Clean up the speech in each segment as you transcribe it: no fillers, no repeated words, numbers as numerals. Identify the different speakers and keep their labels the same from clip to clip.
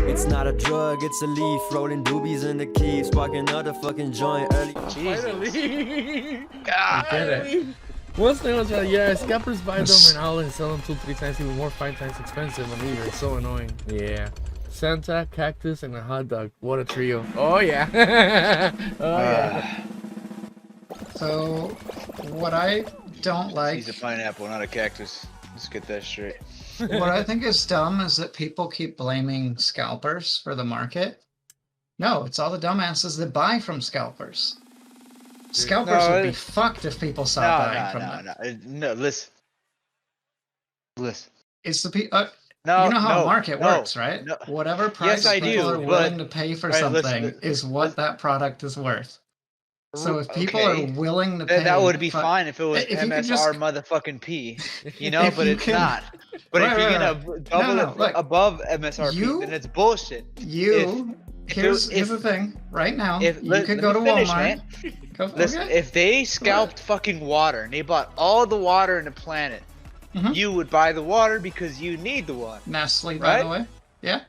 Speaker 1: It's not a drug, it's a leaf. Rolling doobies in the keep. Sparking another fucking joint early.
Speaker 2: Finally!
Speaker 3: God.
Speaker 2: Get it. What's the name? Yeah, scalpers buy them and all and sell them 2-3 times even more, 5 times expensive on eBay. It's so annoying. Yeah. Santa, cactus, and a hot dog. What a trio. Oh yeah. Oh yeah.
Speaker 4: So, what I don't like,
Speaker 3: He's a pineapple, not a cactus. Let's get that straight.
Speaker 4: what I think is dumb is that people keep blaming scalpers for the market. No, it's all the dumbasses that buy from scalpers. Scalpers would be fucked if people stopped buying from them.
Speaker 3: No, listen.
Speaker 4: It's the people.
Speaker 3: No,
Speaker 4: you know how
Speaker 3: no,
Speaker 4: a market
Speaker 3: no,
Speaker 4: works, right?
Speaker 3: no.
Speaker 4: Whatever price
Speaker 3: Yes, I
Speaker 4: people
Speaker 3: do,
Speaker 4: are willing to pay for
Speaker 3: Right,
Speaker 4: something
Speaker 3: listen,
Speaker 4: is what that product is worth. So if people
Speaker 3: Okay.
Speaker 4: are willing to pay,
Speaker 3: that would be fine if it was
Speaker 4: if you could
Speaker 3: MSR
Speaker 4: just-
Speaker 3: motherfucking P, you know,
Speaker 4: If
Speaker 3: but
Speaker 4: you
Speaker 3: it's
Speaker 4: can-
Speaker 3: not. But
Speaker 4: Right,
Speaker 3: if you're
Speaker 4: right,
Speaker 3: gonna double
Speaker 4: No,
Speaker 3: it
Speaker 4: look,
Speaker 3: above MSRP, then it's bullshit.
Speaker 4: Here's the thing. Right now, you could go to Walmart.
Speaker 3: Listen, if they scalped fucking water and they bought all the water in the planet, you would buy the water because you need the water.
Speaker 4: Nestle, by the way. Yeah.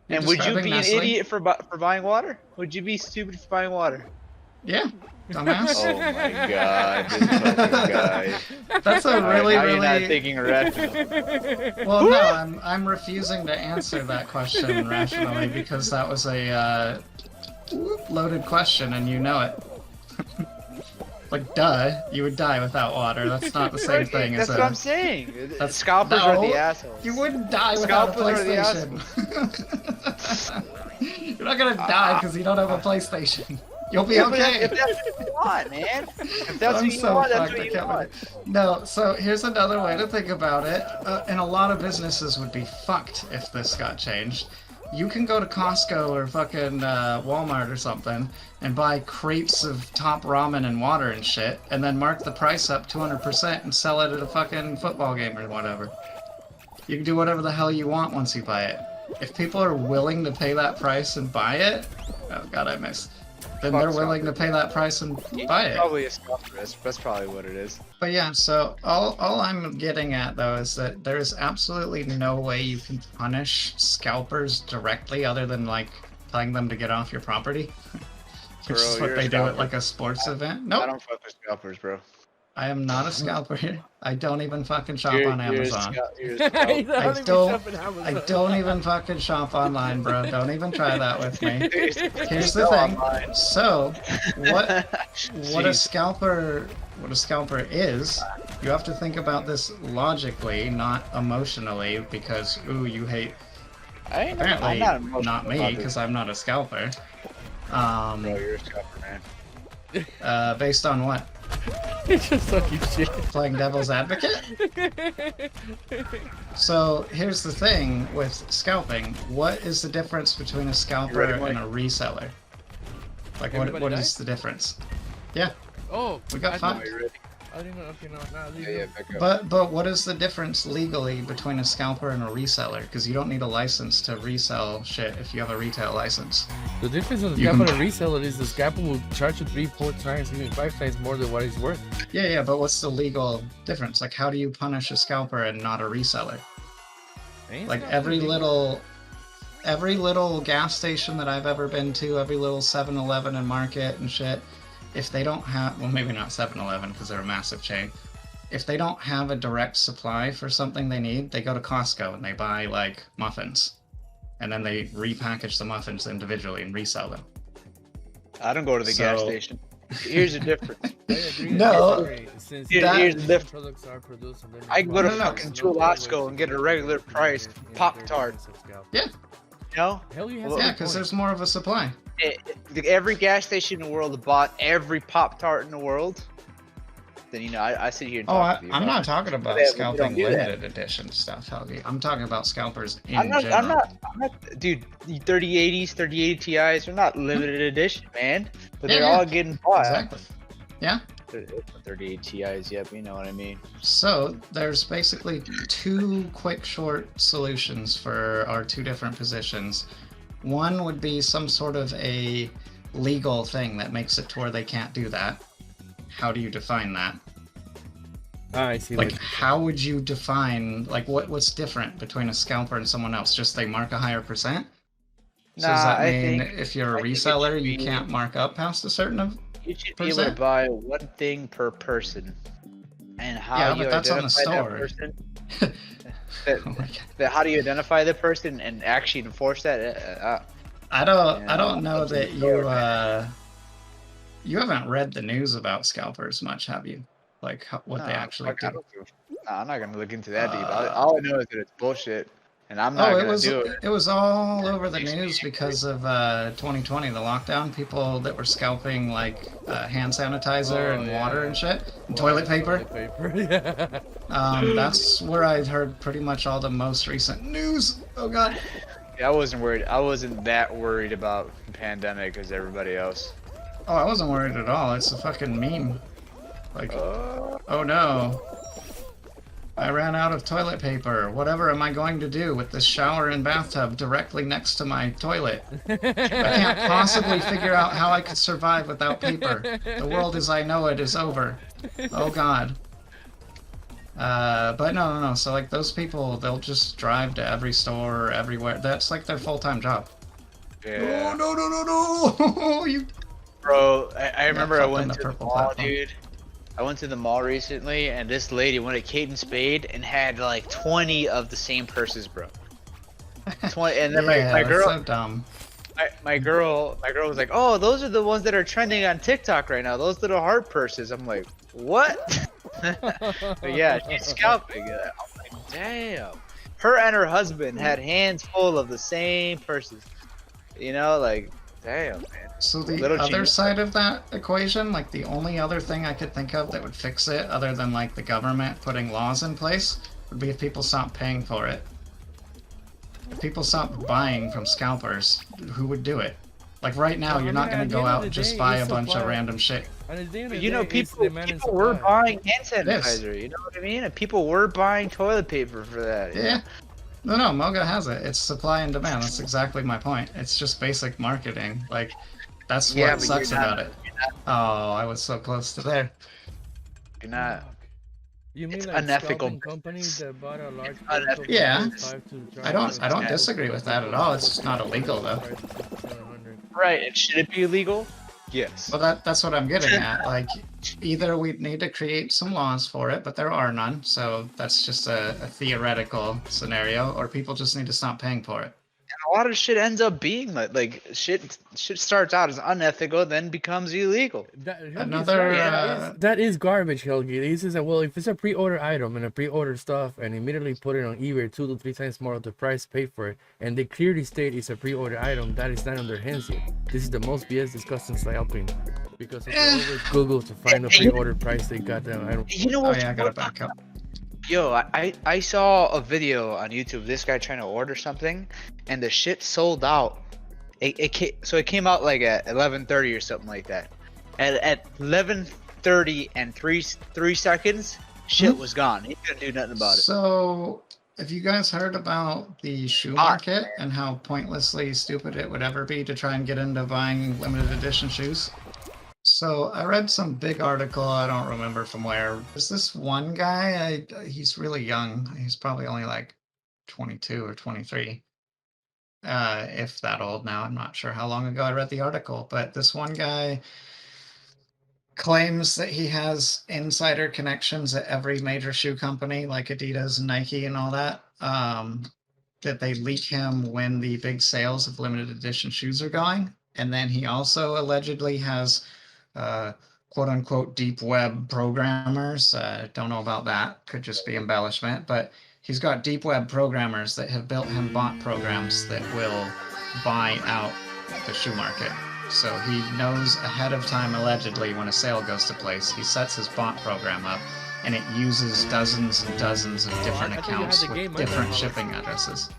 Speaker 4: You're
Speaker 3: And would you be
Speaker 4: describing
Speaker 3: an
Speaker 4: Nestle?
Speaker 3: idiot for buying water? Would you be stupid for buying water?
Speaker 4: Yeah. Dumbass.
Speaker 3: Oh my god, this fucking guy.
Speaker 4: That's a really,
Speaker 3: now
Speaker 4: really.
Speaker 3: You're not thinking rational.
Speaker 4: Well, no, I'm refusing to answer that question rationally because that was a loaded question and you know it. Like, duh, you would die without water. That's not the same thing as
Speaker 3: That's what I'm saying. Scalpers
Speaker 4: No,
Speaker 3: are the assholes.
Speaker 4: You wouldn't die without a
Speaker 3: Scalpers are the
Speaker 4: PlayStation. You're not gonna die because you don't have a PlayStation. You'll be okay.
Speaker 3: If that's what you want, man. If that's
Speaker 4: I'm
Speaker 3: what you
Speaker 4: so
Speaker 3: want, that's
Speaker 4: fucked,
Speaker 3: what
Speaker 4: I
Speaker 3: you
Speaker 4: can't
Speaker 3: want.
Speaker 4: No, so here's another way to think about it. And a lot of businesses would be fucked if this got changed. You can go to Costco or fucking Walmart or something and buy crates of top ramen and water and shit, and then mark the price up 200% and sell it at a fucking football game or whatever. You can do whatever the hell you want once you buy it. If people are willing to pay that price and buy it, oh god, I missed. Then they're willing to pay that price and buy it.
Speaker 3: Probably a scalper. That's probably what it is.
Speaker 4: But yeah, so all I'm getting at though is that there is absolutely no way you can punish scalpers directly other than like telling them to get off your property. Which is what they do at like a sports event. Nope.
Speaker 3: I don't fuck with scalpers, bro.
Speaker 4: I am not a scalper. I don't even fucking shop on Amazon. I don't even fucking shop online, bro. Don't even try that with me. Here's the thing. So, what a scalper is, you have to think about this logically, not emotionally, because ooh, you hate. Apparently, not me, because I'm not a scalper.
Speaker 3: Bro, you're a scalper, man.
Speaker 4: Based on what?
Speaker 2: It's just talking shit.
Speaker 4: Playing devil's advocate? So here's the thing with scalping. What is the difference between a scalper and a reseller? Like what is the difference? Yeah.
Speaker 2: Oh,
Speaker 4: We got fucked.
Speaker 2: I didn't know. Okay, no, not
Speaker 3: Back up.
Speaker 4: But what is the difference legally between a scalper and a reseller? Because you don't need a license to resell shit if you have a retail license.
Speaker 2: The difference in the
Speaker 4: You
Speaker 2: scalper
Speaker 4: can-
Speaker 2: and reseller is the scalper will charge you 3-4 times, even 5 times more than what it's worth.
Speaker 4: Yeah, but what's the legal difference? Like, how do you punish a scalper and not a reseller? Like every little gas station that I've ever been to, every little 7-Eleven and market and shit, if they don't have, well, maybe not 7-Eleven because they're a massive chain. If they don't have a direct supply for something they need, they go to Costco and they buy like muffins, and then they repackage the muffins individually and resell them.
Speaker 3: I don't go to the gas station. Here's the difference.
Speaker 2: I agree.
Speaker 4: No.
Speaker 2: Since
Speaker 3: Here's the difference.
Speaker 2: products are produced and then
Speaker 3: I can go to
Speaker 4: No, no, no.
Speaker 3: fucking Costco and get a regular price Pop-Tart.
Speaker 4: Yeah.
Speaker 3: You know?
Speaker 2: Hell, you have
Speaker 3: Well,
Speaker 4: Yeah, because there's more of a supply.
Speaker 3: Every gas station in the world bought every Pop-Tart in the world. Then, you know, I sit here and talk to you.
Speaker 4: I'm not talking about
Speaker 3: We don't
Speaker 4: scalping
Speaker 3: do that.
Speaker 4: limited edition stuff, Helgi. I'm talking about scalpers in
Speaker 3: I'm
Speaker 4: general.
Speaker 3: not, dude, the 3080s, 3080 Ti's, they're not limited edition, man. But
Speaker 4: Yeah,
Speaker 3: they're
Speaker 4: yeah.
Speaker 3: all getting bought.
Speaker 4: Exactly. Yeah.
Speaker 3: 3080 Ti's, yep, you know what I mean.
Speaker 4: So there's basically two quick short solutions for our two different positions. One would be some sort of a legal thing that makes it to where they can't do that. How do you define that?
Speaker 2: I see.
Speaker 4: Like, how would you define, like, what's different between a scalper and someone else? Just they mark a higher percent? So does that
Speaker 3: I
Speaker 4: mean
Speaker 3: think
Speaker 4: if you're a
Speaker 3: I think it
Speaker 4: reseller,
Speaker 3: should
Speaker 4: you
Speaker 3: be
Speaker 4: can't mark up past a certain
Speaker 3: you should be able to
Speaker 4: percent?
Speaker 3: buy one thing per person, and how
Speaker 4: Yeah,
Speaker 3: you
Speaker 4: but that's on the
Speaker 3: identify that
Speaker 4: store.
Speaker 3: person. That,
Speaker 4: Oh my God.
Speaker 3: that how do you identify the person and actually enforce that?
Speaker 4: I don't know
Speaker 3: up to the
Speaker 4: that
Speaker 3: store,
Speaker 4: you haven't read the news about scalpers much, have you? Like what they
Speaker 3: Nah,
Speaker 4: actually
Speaker 3: fuck, I
Speaker 4: do.
Speaker 3: don't give Nah, I'm not gonna look into that deep.
Speaker 4: Uh,
Speaker 3: All I know is that it's bullshit, and I'm
Speaker 4: oh,
Speaker 3: not gonna do it.
Speaker 4: it was all over the
Speaker 3: Makes me
Speaker 4: news
Speaker 3: angry.
Speaker 4: because of 2020, the lockdown. People that were scalping like hand sanitizer
Speaker 2: Oh
Speaker 4: and water
Speaker 2: yeah.
Speaker 4: and shit, and
Speaker 2: Water,
Speaker 4: toilet paper.
Speaker 2: toilet paper. Yeah.
Speaker 4: That's where I've heard pretty much all the most recent news. Oh God.
Speaker 3: Yeah, I wasn't worried. I wasn't that worried about the pandemic as everybody else.
Speaker 4: Oh, I wasn't worried at all. It's a fucking meme. Like,
Speaker 3: Uh,
Speaker 4: oh no, I ran out of toilet paper. Whatever am I going to do with this shower and bathtub directly next to my toilet? I can't possibly figure out how I could survive without paper. The world as I know it is over. Oh God. But no. So like those people, they'll just drive to every store, everywhere. That's like their full-time job.
Speaker 3: yeah.
Speaker 4: No! You
Speaker 3: Bro, I remember I
Speaker 4: fucked on
Speaker 3: went
Speaker 4: the
Speaker 3: to the
Speaker 4: purple
Speaker 3: mall,
Speaker 4: platform.
Speaker 3: dude. I went to the mall recently, and this lady went at Kate and Spade and had like 20 of the same purses, bro. 20, and then
Speaker 4: Yeah,
Speaker 3: my
Speaker 4: that's
Speaker 3: girl,
Speaker 4: so dumb.
Speaker 3: my girl was like, "Oh, those are the ones that are trending on TikTok right now. Those little heart purses." I'm like, "What?" But yeah, she's scalping. I'm like, "Damn." Her and her husband had hands full of the same purses. You know, like, damn, man.
Speaker 4: So the
Speaker 3: Little
Speaker 4: other
Speaker 3: genius.
Speaker 4: side of that equation, like the only other thing I could think of that would fix it, other than like the government putting laws in place, would be if people stopped paying for it. If people stopped buying from scalpers, who would do it? Like right now,
Speaker 2: Well, I
Speaker 4: you're
Speaker 2: mean,
Speaker 4: not
Speaker 2: at
Speaker 4: going to
Speaker 2: the
Speaker 4: go
Speaker 2: end of
Speaker 4: out
Speaker 2: the
Speaker 4: and just
Speaker 2: day,
Speaker 4: buy a
Speaker 2: it's
Speaker 4: bunch of
Speaker 2: supply.
Speaker 4: random shit.
Speaker 2: And at the end of
Speaker 3: But
Speaker 2: the
Speaker 3: you know,
Speaker 2: day, it's
Speaker 3: people
Speaker 2: demand and
Speaker 3: people were
Speaker 2: supply.
Speaker 3: buying hand
Speaker 4: is.
Speaker 3: sanitizer. You know what I mean? And people were buying toilet paper for that. you
Speaker 4: Yeah.
Speaker 3: know?
Speaker 4: No, Moga has it. It's supply and demand. That's exactly my point. It's just basic marketing. Like, that's
Speaker 3: Yeah,
Speaker 4: what
Speaker 3: but
Speaker 4: sucks
Speaker 3: you're not-
Speaker 4: about it. Oh, I was so close to there.
Speaker 3: You're not.
Speaker 2: You mean
Speaker 3: It's
Speaker 2: like
Speaker 3: unethical
Speaker 2: scalping companies that bought a large
Speaker 3: unethical.
Speaker 2: portion of
Speaker 4: Yeah.
Speaker 2: PS5 to try
Speaker 4: I don't disagree with that at all. It's just not illegal though.
Speaker 3: Right, and should it be illegal? Yes.
Speaker 4: Well, that's what I'm getting at. Like, either we need to create some laws for it, but there are none, so that's just a theoretical scenario, or people just need to stop paying for it.
Speaker 3: A lot of shit ends up being like shit starts out as unethical, then becomes illegal.
Speaker 2: That is garbage, Helgi. He says that, well, if it's a pre-order item and a pre-order stuff and immediately put it on eBay 2 to 3 times more of the price paid for it, and they clearly state it's a pre-order item, that is not on their hands yet. This is the most BS discussed in scalping. Because if you always Google to find the pre-order price, they got them. I don't.
Speaker 3: You know
Speaker 4: Oh
Speaker 3: what?
Speaker 4: yeah, I gotta back up.
Speaker 3: Yo, I saw a video on YouTube. This guy trying to order something, and the shit sold out. So it came out like at 11:30 or something like that. At 11:30 and 3 seconds, shit was gone. He couldn't do nothing about it.
Speaker 4: So, have you guys heard about the shoe market and how pointlessly stupid it would ever be to try and get into buying limited edition shoes? So I read some big article, I don't remember from where. There's this one guy, he's really young. He's probably only like 22 or 23. If that old now. I'm not sure how long ago I read the article, but this one guy claims that he has insider connections at every major shoe company like Adidas and Nike and all that. That they leak him when the big sales of limited edition shoes are going. And then he also allegedly has quote unquote deep web programmers. Don't know about that. Could just be embellishment, but he's got deep web programmers that have built him bot programs that will buy out the shoe market. So he knows ahead of time, allegedly, when a sale goes to place. He sets his bot program up, and it uses dozens and dozens of different
Speaker 2: I thought you had
Speaker 4: accounts
Speaker 2: the game
Speaker 4: with different
Speaker 2: under.
Speaker 4: shipping addresses.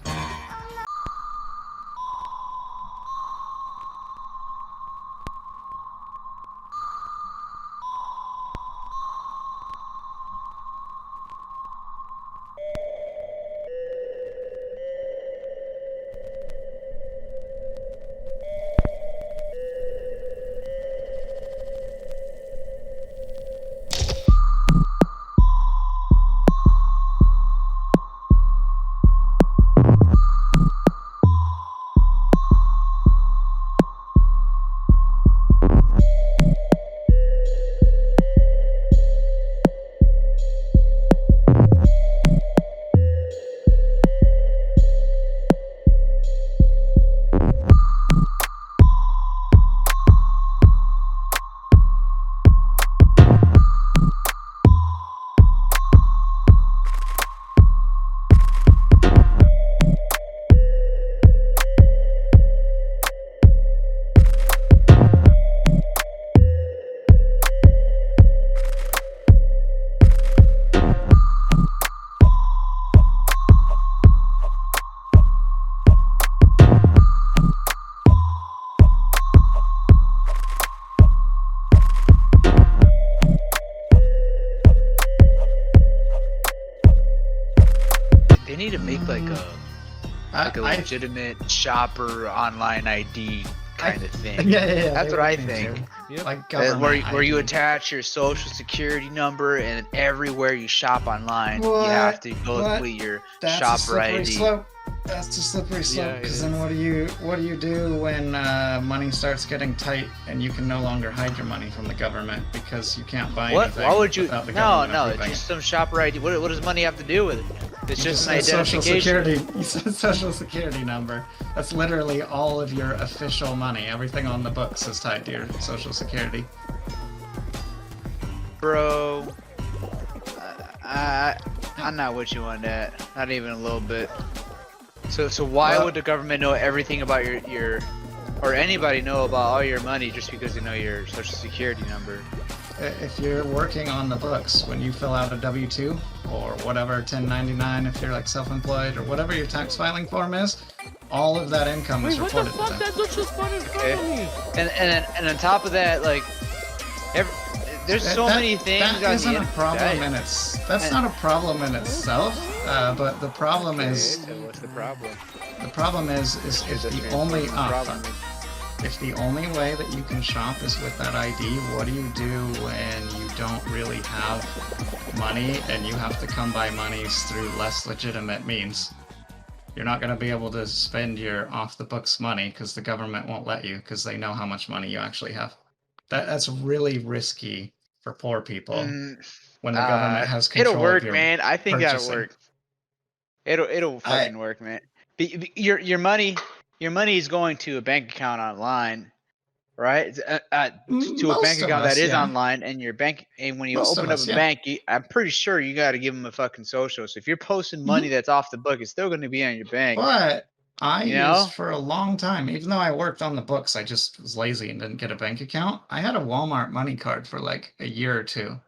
Speaker 3: like a legitimate shopper online ID kind of thing.
Speaker 4: Yeah.
Speaker 3: That's what I think.
Speaker 2: Yep.
Speaker 4: Like government
Speaker 3: Where you
Speaker 4: ID.
Speaker 3: attach your social security number, and everywhere you shop online, you
Speaker 4: What?
Speaker 3: have to go
Speaker 4: What?
Speaker 3: with your
Speaker 4: That's a
Speaker 3: shopper
Speaker 4: slippery
Speaker 3: ID.
Speaker 4: slope. That's a slippery slope.
Speaker 2: Yeah, it
Speaker 4: Because
Speaker 2: is.
Speaker 4: then what do you do when money starts getting tight and you can no longer hide your money from the government because you can't buy
Speaker 3: What?
Speaker 4: anything?
Speaker 3: Why would you?
Speaker 4: without the
Speaker 3: No,
Speaker 4: government
Speaker 3: no, it's
Speaker 4: approving
Speaker 3: just
Speaker 4: it?
Speaker 3: some shopper ID. What does money have to do with it? It's
Speaker 4: You
Speaker 3: just an
Speaker 4: said social
Speaker 3: identification.
Speaker 4: security. You said social security number. That's literally all of your official money. Everything on the books is tied to your social security.
Speaker 3: Bro, I'm not with you on that. Not even a little bit. So why would the government know everything about your or anybody know about all your money just because they know your social security number?
Speaker 4: If you're working on the books, when you fill out a W-2 or whatever 1099, if you're like self-employed or whatever your tax filing form is, all of that income is
Speaker 2: Wait, what the
Speaker 4: reported to
Speaker 2: fuck?
Speaker 4: them.
Speaker 2: That looks just fun in front of me.
Speaker 3: And on top of that, like, there's so many things
Speaker 4: That
Speaker 3: on
Speaker 4: isn't
Speaker 3: the
Speaker 4: a problem
Speaker 3: internet.
Speaker 4: that's not a problem in itself. But the problem is
Speaker 3: Okay, so what's the problem?
Speaker 4: if the only if the only way that you can shop is with that ID, what do you do when you don't really have money and you have to come by monies through less legitimate means? You're not going to be able to spend your off-the-books money because the government won't let you because they know how much money you actually have. That's really risky for poor people when the government has control
Speaker 3: It'll work,
Speaker 4: of your
Speaker 3: man. I think that'll
Speaker 4: purchasing.
Speaker 3: work. It'll fucking work, man. Your money is going to a bank account online, right? To a
Speaker 4: Most
Speaker 3: bank
Speaker 4: of
Speaker 3: account
Speaker 4: us,
Speaker 3: that is
Speaker 4: yeah.
Speaker 3: online, and your bank, and when you
Speaker 4: Most of
Speaker 3: open up
Speaker 4: us,
Speaker 3: a
Speaker 4: yeah.
Speaker 3: bank, I'm pretty sure you got to give them a fucking social. So if you're posting money that's off the book, it's still going to be on your bank.
Speaker 4: But I
Speaker 3: You know?
Speaker 4: used for a long time, even though I worked on the books, I just was lazy and didn't get a bank account. I had a Walmart money card for like a year or two.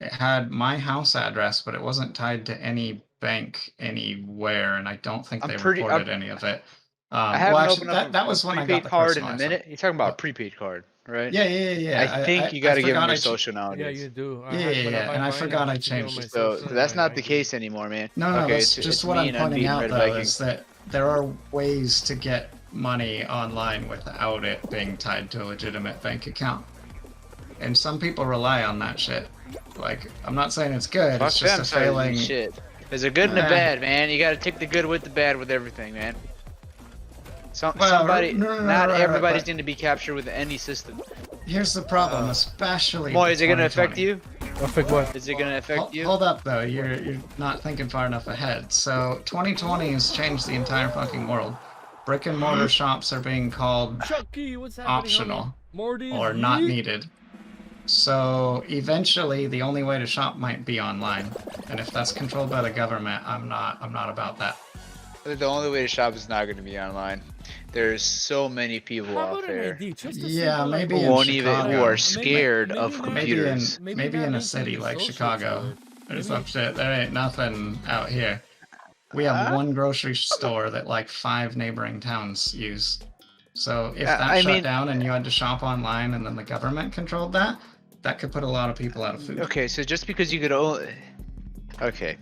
Speaker 4: It had my house address, but it wasn't tied to any bank anywhere, and I don't think they reported any of it.
Speaker 3: I haven't
Speaker 4: Actually,
Speaker 3: opened up
Speaker 4: that was when I got
Speaker 3: prepaid
Speaker 4: the
Speaker 3: card in a
Speaker 4: personalized
Speaker 3: minute.
Speaker 4: one.
Speaker 3: You're talking about a prepaid card, right?
Speaker 4: Yeah.
Speaker 3: I think you got to give them
Speaker 4: forgot
Speaker 3: your
Speaker 4: I ch-
Speaker 3: social nowadays.
Speaker 2: Yeah, you do.
Speaker 4: Yeah, and I forgot I changed it.
Speaker 3: So that's not the case anymore, man.
Speaker 4: No,
Speaker 3: okay,
Speaker 4: that's just what I'm pointing out, though,
Speaker 3: Viking.
Speaker 4: is that there are ways to get money online without it being tied to a legitimate bank account. And some people rely on that shit. Like, I'm not saying it's good,
Speaker 3: Fuck
Speaker 4: it's just
Speaker 3: them,
Speaker 4: a
Speaker 3: sorry,
Speaker 4: failing...
Speaker 3: shit. There's a good and a
Speaker 4: Eh.
Speaker 3: bad, man. You gotta take the good with the bad with everything, man.
Speaker 4: Well,
Speaker 3: Somebody,
Speaker 4: no,
Speaker 3: not
Speaker 4: right,
Speaker 3: everybody's
Speaker 4: but
Speaker 3: going to be captured with any system.
Speaker 4: here's the problem, especially
Speaker 3: Boy,
Speaker 4: with
Speaker 3: is it going to
Speaker 4: 2020.
Speaker 3: affect you?
Speaker 2: Affect what?
Speaker 3: Is it going to affect you?
Speaker 4: Hold up, though. You're not thinking far enough ahead. So, 2020 has changed the entire fucking world. Brick and mortar shops are being called
Speaker 2: Chucky, what's happening?
Speaker 4: optional
Speaker 2: Morty,
Speaker 4: or not needed. So eventually, the only way to shop might be online, and if that's controlled by the government, I'm not about that.
Speaker 3: The only way to shop is not going to be online. There's so many people
Speaker 2: How
Speaker 3: out
Speaker 2: about an
Speaker 3: there
Speaker 2: ID? Just a
Speaker 4: Yeah,
Speaker 2: simple
Speaker 4: maybe
Speaker 2: ID.
Speaker 3: who
Speaker 4: in
Speaker 3: won't even, who
Speaker 4: Chicago.
Speaker 3: are scared of
Speaker 2: maybe
Speaker 3: computers.
Speaker 4: Maybe
Speaker 2: Maybe
Speaker 4: in
Speaker 2: not
Speaker 4: a
Speaker 2: need
Speaker 4: city
Speaker 2: to
Speaker 4: like
Speaker 2: social
Speaker 4: Chicago
Speaker 2: to it.
Speaker 4: or
Speaker 2: Maybe-
Speaker 4: some shit. There ain't nothing out here. We have one grocery store that like 5 neighboring towns use. So if that
Speaker 3: I
Speaker 4: shut
Speaker 3: mean-
Speaker 4: down and you had to shop online and then the government controlled that, that could put a lot of people out of food.
Speaker 3: Okay, so just because you could only... Okay.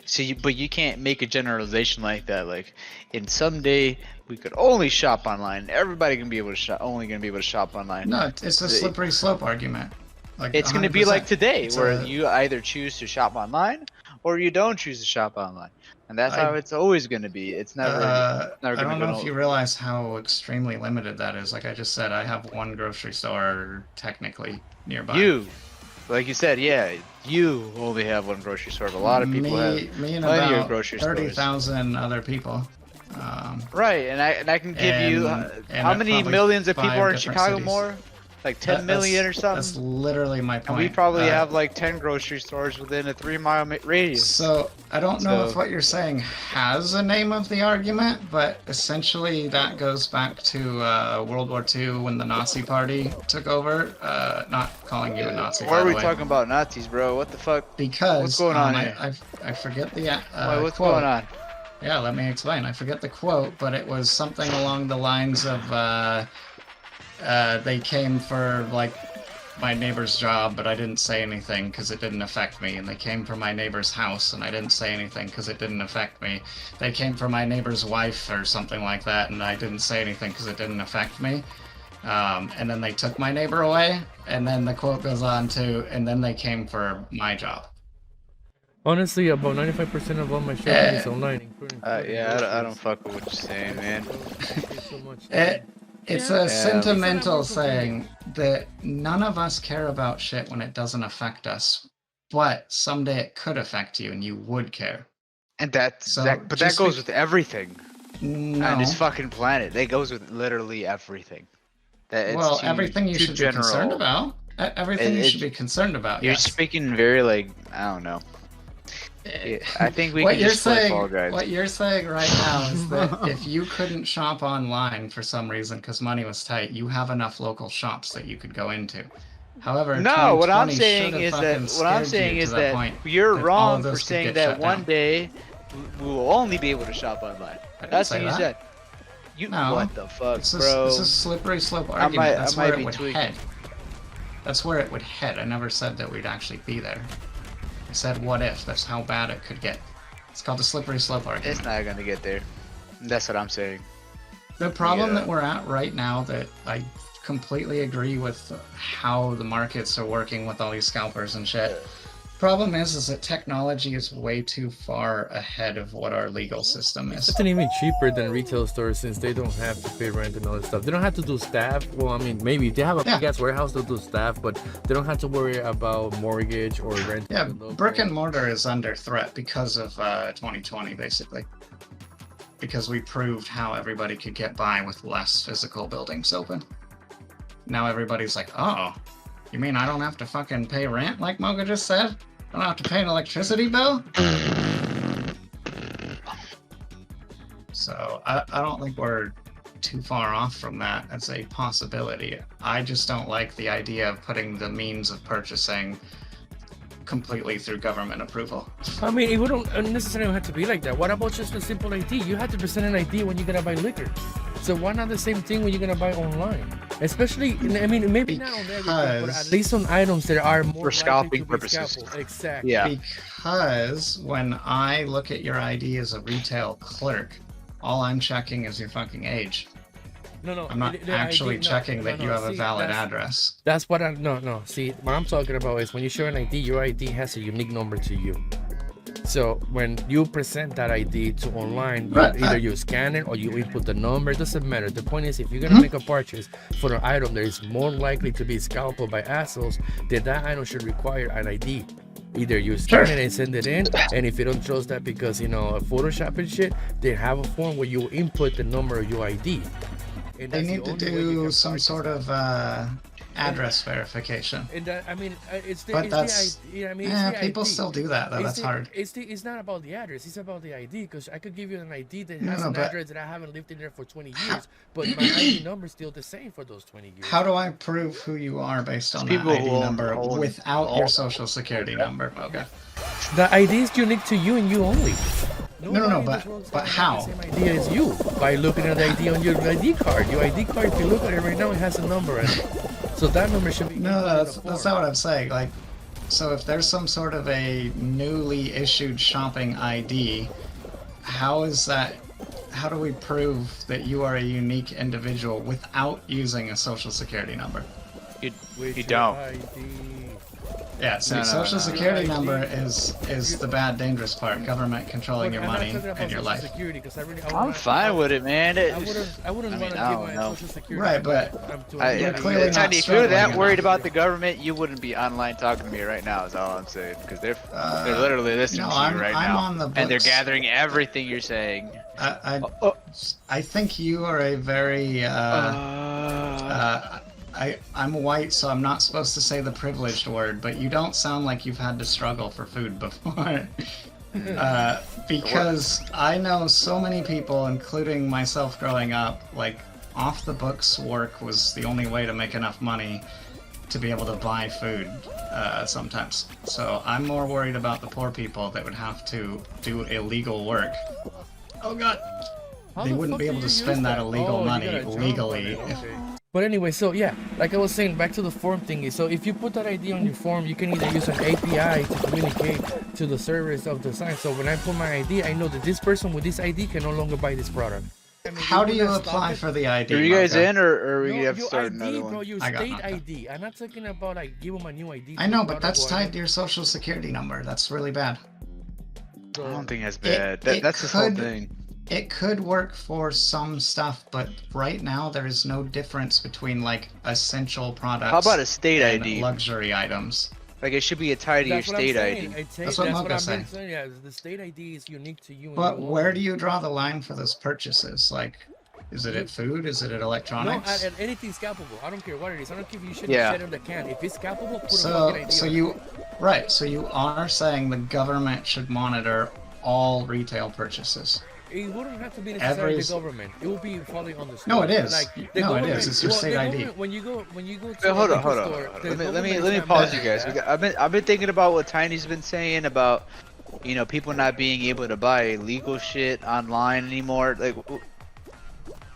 Speaker 3: So but you can't make a generalization like that. Like, in someday we could only shop online. Everybody can be able to shop. Only gonna be able to shop online.
Speaker 4: No, it's a slippery slope argument. Like
Speaker 3: It's gonna be like
Speaker 4: 100%.
Speaker 3: today,
Speaker 4: It's
Speaker 3: where
Speaker 4: a-
Speaker 3: you either choose to shop online or you don't choose to shop online, and that's how
Speaker 4: I-
Speaker 3: it's always gonna be. It's never. never
Speaker 4: I
Speaker 3: gonna
Speaker 4: don't
Speaker 3: go
Speaker 4: know
Speaker 3: no-
Speaker 4: if you realize how extremely limited that is. Like I just said, I have one grocery store technically nearby.
Speaker 3: You, like you said, yeah, you only have one grocery store. But a lot of people have
Speaker 4: me and
Speaker 3: plenty of
Speaker 4: about
Speaker 3: grocery stores.
Speaker 4: 30,000 other people.
Speaker 3: Right, and I can give you
Speaker 4: And
Speaker 3: how many
Speaker 4: probably
Speaker 3: millions of people
Speaker 4: 5
Speaker 3: are in
Speaker 4: different
Speaker 3: Chicago
Speaker 4: cities.
Speaker 3: more? Like 10 million or something.
Speaker 4: That's literally my
Speaker 3: And
Speaker 4: point.
Speaker 3: we probably have like 10 grocery stores within a 3-mile radius.
Speaker 4: So I don't know if
Speaker 3: So-
Speaker 4: what you're saying has a name of the argument, but essentially that goes back to World War II when the Nazi Party took over. Not calling you a Nazi,
Speaker 3: Why
Speaker 4: by
Speaker 3: are
Speaker 4: the
Speaker 3: we
Speaker 4: way.
Speaker 3: talking about Nazis, bro? What the fuck?
Speaker 4: Because
Speaker 3: What's going on here?
Speaker 4: I forget the
Speaker 3: Wait, what's
Speaker 4: quote.
Speaker 3: going on?
Speaker 4: Yeah, let me explain. I forget the quote, but it was something along the lines of they came for like my neighbor's job, but I didn't say anything because it didn't affect me. And they came for my neighbor's house, and I didn't say anything because it didn't affect me. They came for my neighbor's wife or something like that, and I didn't say anything because it didn't affect me. And then they took my neighbor away, and then the quote goes on to, and then they came for my job.
Speaker 2: Honestly, about 95% of all my shopping is online, including.
Speaker 3: I don't fuck with what you're saying, man.
Speaker 4: It's a sentimental saying that none of us care about shit when it doesn't affect us, but someday it could affect you and you would care.
Speaker 3: And that goes with everything on this
Speaker 4: No.
Speaker 3: fucking planet. That goes with literally everything. It's
Speaker 4: Everything you
Speaker 3: too
Speaker 4: should be concerned
Speaker 3: general.
Speaker 4: about. Everything you should be concerned about.
Speaker 3: You're
Speaker 4: Yes.
Speaker 3: speaking very like, I don't know. I think we
Speaker 4: What
Speaker 3: can
Speaker 4: you're
Speaker 3: just play
Speaker 4: saying,
Speaker 3: Fall Guys.
Speaker 4: what you're saying right now is that if you couldn't shop online for some reason because money was tight, you have enough local shops that you could go into. However,
Speaker 3: No, what I'm
Speaker 4: 2020
Speaker 3: saying
Speaker 4: should
Speaker 3: is
Speaker 4: have
Speaker 3: that
Speaker 4: fucking
Speaker 3: what I'm
Speaker 4: scared
Speaker 3: saying
Speaker 4: you
Speaker 3: is
Speaker 4: to
Speaker 3: that
Speaker 4: point
Speaker 3: you're
Speaker 4: that all
Speaker 3: wrong
Speaker 4: of
Speaker 3: for
Speaker 4: those could
Speaker 3: saying
Speaker 4: get
Speaker 3: that
Speaker 4: shut
Speaker 3: one
Speaker 4: down.
Speaker 3: day we will only be able to shop online.
Speaker 4: I didn't
Speaker 3: That's
Speaker 4: say
Speaker 3: what you
Speaker 4: that.
Speaker 3: said. You
Speaker 4: No.
Speaker 3: what the fuck,
Speaker 4: It's
Speaker 3: bro?
Speaker 4: a slippery slope
Speaker 3: I
Speaker 4: argument.
Speaker 3: might-
Speaker 4: That's
Speaker 3: I might
Speaker 4: where it
Speaker 3: be
Speaker 4: would
Speaker 3: tweaking.
Speaker 4: head. That's where it would head. I never said that we'd actually be there. I said what if. That's how bad it could get. It's called the slippery slope argument.
Speaker 3: It's not gonna get there. That's what I'm saying.
Speaker 4: The problem
Speaker 3: Yeah.
Speaker 4: that we're at right now, that I completely agree with how the markets are working with all these scalpers and shit. Problem is that technology is way too far ahead of what our legal system is.
Speaker 2: It's even cheaper than retail stores since they don't have to pay rent and all that stuff. They don't have to do staff. Well, I mean, maybe if they have a big ass warehouse, they'll do staff, but they don't have to worry about mortgage or rent.
Speaker 4: Yeah, brick and mortar is under threat because of 2020, basically. Because we proved how everybody could get by with less physical buildings open. Now everybody's like, oh, you mean I don't have to fucking pay rent like Moga just said? I don't have to pay an electricity bill? So I don't think we're too far off from that as a possibility. I just don't like the idea of putting the means of purchasing completely through government approval.
Speaker 2: I mean, it wouldn't necessarily have to be like that. What about just a simple ID? You have to present an ID when you're gonna buy liquor. So why not the same thing when you're gonna buy online? Especially, I mean, maybe not on everything, but at least on items that are more
Speaker 3: For scalping
Speaker 2: likely to be
Speaker 3: purposes.
Speaker 2: scalped. Exactly.
Speaker 3: Yeah.
Speaker 4: Because when I look at your ID as a retail clerk, all I'm checking is your fucking age.
Speaker 2: No.
Speaker 4: I'm not
Speaker 2: the
Speaker 4: actually
Speaker 2: ID,
Speaker 4: checking that you have a
Speaker 2: See,
Speaker 4: valid
Speaker 2: that's-
Speaker 4: address.
Speaker 2: That's what no. See, what I'm talking about is when you show an ID, your ID has a unique number to you. So when you present that ID to online,
Speaker 4: Right,
Speaker 2: either you scan it or you input the number. It doesn't matter. The point is, if you're
Speaker 4: Mm-hmm.
Speaker 2: gonna make a purchase for an item that is more likely to be scalped by assholes, then that item should require an ID. Either you scan it and send it in, and if you don't trust that because Photoshop and shit, they have a form where you input the number of your ID. And
Speaker 4: They
Speaker 2: that's the
Speaker 4: need to
Speaker 2: only way you
Speaker 4: do
Speaker 2: can
Speaker 4: some
Speaker 2: purchase
Speaker 4: sort
Speaker 2: it.
Speaker 4: of address verification.
Speaker 2: And that, I mean, it's the,
Speaker 4: But
Speaker 2: it's
Speaker 4: that's,
Speaker 2: the ID. I mean, it's the
Speaker 4: people
Speaker 2: ID.
Speaker 4: still do that though.
Speaker 2: It's
Speaker 4: That's
Speaker 2: the-
Speaker 4: hard.
Speaker 2: It's not about the address. It's about the ID. Because I could give you an ID that
Speaker 4: No,
Speaker 2: has
Speaker 4: no,
Speaker 2: an
Speaker 4: but-
Speaker 2: address that I haven't lived in there for 20 years, but my ID number is still the same for those 20 years.
Speaker 4: How do I prove who you are based on that
Speaker 3: people
Speaker 4: ID
Speaker 3: who
Speaker 4: number
Speaker 3: own-
Speaker 4: without your social security number, Moga?
Speaker 2: The ID is unique to you and you only.
Speaker 4: No,
Speaker 2: Nobody in this world is
Speaker 4: but
Speaker 2: gonna have
Speaker 4: how?
Speaker 2: the same ID as you by looking at the ID on your ID card. Your ID card, if you look at it right now, it has a number in it. So that number should be.
Speaker 4: No,
Speaker 2: included in
Speaker 4: that's
Speaker 2: the
Speaker 4: not
Speaker 2: form.
Speaker 4: what I'm saying. Like, so if there's some sort of a newly issued shopping ID, how is that? How do we prove that you are a unique individual without using a social security number?
Speaker 2: With
Speaker 3: You
Speaker 2: your
Speaker 3: don't.
Speaker 2: ID.
Speaker 4: Yeah, see,
Speaker 3: No, no,
Speaker 4: social
Speaker 3: no.
Speaker 4: security
Speaker 2: Your
Speaker 4: number
Speaker 2: ID.
Speaker 4: is the bad, dangerous part. Government controlling
Speaker 2: Look,
Speaker 4: your
Speaker 2: I'm not
Speaker 4: money
Speaker 2: talking about
Speaker 4: and your
Speaker 2: Social
Speaker 4: life.
Speaker 2: Security, 'cause I really,
Speaker 3: I'm fine with it, man.
Speaker 2: I wouldn't
Speaker 3: I mean,
Speaker 2: want to
Speaker 3: I
Speaker 2: give
Speaker 3: don't
Speaker 2: my
Speaker 3: know.
Speaker 2: social security.
Speaker 4: Right,
Speaker 2: number
Speaker 4: but
Speaker 2: to
Speaker 3: I,
Speaker 2: anybody.
Speaker 4: You're clearly not
Speaker 3: Tiny, if you're that
Speaker 4: struggling
Speaker 3: worried
Speaker 4: enough.
Speaker 3: about the government, you wouldn't be online talking to me right now. Is all I'm saying. Because they're literally listening
Speaker 4: no,
Speaker 3: to you
Speaker 4: I'm-
Speaker 3: right
Speaker 4: I'm
Speaker 3: now,
Speaker 4: on the
Speaker 3: and they're
Speaker 4: books.
Speaker 3: gathering everything you're saying.
Speaker 4: I think you are a very I'm white, so I'm not supposed to say the privileged word, but you don't sound like you've had to struggle for food before. Because I know so many people, including myself growing up, like off the books work was the only way to make enough money to be able to buy food sometimes. So I'm more worried about the poor people that would have to do illegal work. Oh god!
Speaker 2: How
Speaker 4: They
Speaker 2: the
Speaker 4: wouldn't
Speaker 2: fuck
Speaker 4: be
Speaker 2: do
Speaker 4: able to
Speaker 2: you use
Speaker 4: spend that illegal
Speaker 2: you
Speaker 4: money
Speaker 2: gotta jump on
Speaker 4: legally
Speaker 2: it,
Speaker 4: if
Speaker 2: okay. But anyway, so yeah, like I was saying, back to the form thingy. So if you put that ID on your form, you can either use an API to communicate to the servers of the site. So when I put my ID, I know that this person with this ID can no longer buy this product. I mean,
Speaker 4: How do you apply for the ID?
Speaker 3: Are you guys
Speaker 4: Mocha?
Speaker 3: in, or we
Speaker 2: No,
Speaker 3: have to
Speaker 2: your
Speaker 3: start
Speaker 2: ID,
Speaker 3: another
Speaker 2: bro,
Speaker 3: one?
Speaker 2: your
Speaker 4: I got
Speaker 2: state
Speaker 4: knocked out.
Speaker 2: ID. I'm not talking about like give them a new ID.
Speaker 4: I know, but that's tied to your social security number. That's really bad.
Speaker 3: I don't think that's
Speaker 4: It-
Speaker 3: bad.
Speaker 4: it
Speaker 3: That's the whole
Speaker 4: could-
Speaker 3: thing.
Speaker 4: It could work for some stuff, but right now there is no difference between like essential products.
Speaker 3: How about a state
Speaker 4: and
Speaker 3: ID?
Speaker 4: luxury items?
Speaker 3: Like it should be a tie to your
Speaker 2: That's what I'm
Speaker 3: state
Speaker 2: saying.
Speaker 3: ID.
Speaker 4: That's what Mocha
Speaker 2: I'm
Speaker 4: said.
Speaker 2: saying. Yeah, the state ID is unique to you. And
Speaker 4: But
Speaker 2: you
Speaker 4: where
Speaker 2: only.
Speaker 4: do you draw the line for those purchases? Like, is it at food? Is it at
Speaker 2: No,
Speaker 4: electronics?
Speaker 2: at anything scalpable. I don't care what it is. I don't care if you should
Speaker 3: Yeah.
Speaker 2: set in the can. If it's scalpable, put a
Speaker 4: So,
Speaker 2: fucking ID
Speaker 4: so
Speaker 2: on it.
Speaker 4: you, right? So you are saying the government should monitor all retail purchases.
Speaker 2: It wouldn't have to be necessarily
Speaker 4: Every-
Speaker 2: the government. It will be falling on the store.
Speaker 4: No, it is.
Speaker 2: Like, the
Speaker 4: No, it
Speaker 2: government-
Speaker 4: is. It's your
Speaker 2: well,
Speaker 4: state
Speaker 2: the
Speaker 4: ID.
Speaker 2: government- When you go to
Speaker 3: Wait,
Speaker 2: a
Speaker 3: hold on,
Speaker 2: liquor
Speaker 3: hold on.
Speaker 2: store,
Speaker 3: hold on.
Speaker 2: the
Speaker 3: Let me
Speaker 2: government is
Speaker 3: pause
Speaker 2: not
Speaker 3: you
Speaker 2: bad.
Speaker 3: guys. I've been thinking about what Tiny's been saying about, you know, people not being able to buy illegal shit online anymore. Like,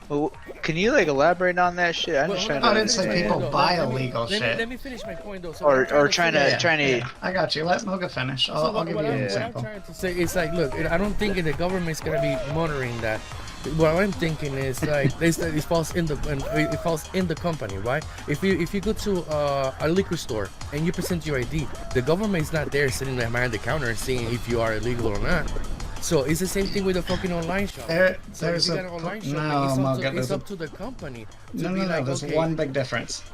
Speaker 3: well, can you like elaborate on that shit? I'm
Speaker 2: Well,
Speaker 3: just
Speaker 2: hold
Speaker 3: trying
Speaker 2: on,
Speaker 3: to
Speaker 4: I didn't say
Speaker 2: let me finish my
Speaker 4: people
Speaker 2: point, though.
Speaker 4: buy
Speaker 2: Let me-
Speaker 4: illegal
Speaker 2: let me-
Speaker 4: shit.
Speaker 2: Let me finish my point though. So
Speaker 3: Or-
Speaker 2: what I'm trying
Speaker 3: or
Speaker 2: to
Speaker 3: trying
Speaker 2: say
Speaker 3: to-
Speaker 2: is-
Speaker 4: Yeah,
Speaker 3: trying to-
Speaker 4: yeah, I got you. Let Moga finish.
Speaker 2: So
Speaker 4: I'll
Speaker 2: what
Speaker 4: give you an
Speaker 2: I'm
Speaker 4: example.
Speaker 2: trying to say is like, look, I don't think the government's gonna be monitoring that. What I'm thinking is like it falls in the company, right? If you go to a liquor store and you present your ID, the government is not there sitting behind the counter seeing if you are illegal or not. So it's the same thing with the fucking online shop.
Speaker 4: There,
Speaker 2: So
Speaker 4: there's
Speaker 2: if you
Speaker 4: a
Speaker 2: got an online shop,
Speaker 4: no,
Speaker 2: it's,
Speaker 4: Moga.
Speaker 2: it's
Speaker 4: There's a
Speaker 2: up to the company to
Speaker 4: no,
Speaker 2: be
Speaker 4: no, no.
Speaker 2: like,
Speaker 4: There's
Speaker 2: okay,
Speaker 4: one big difference.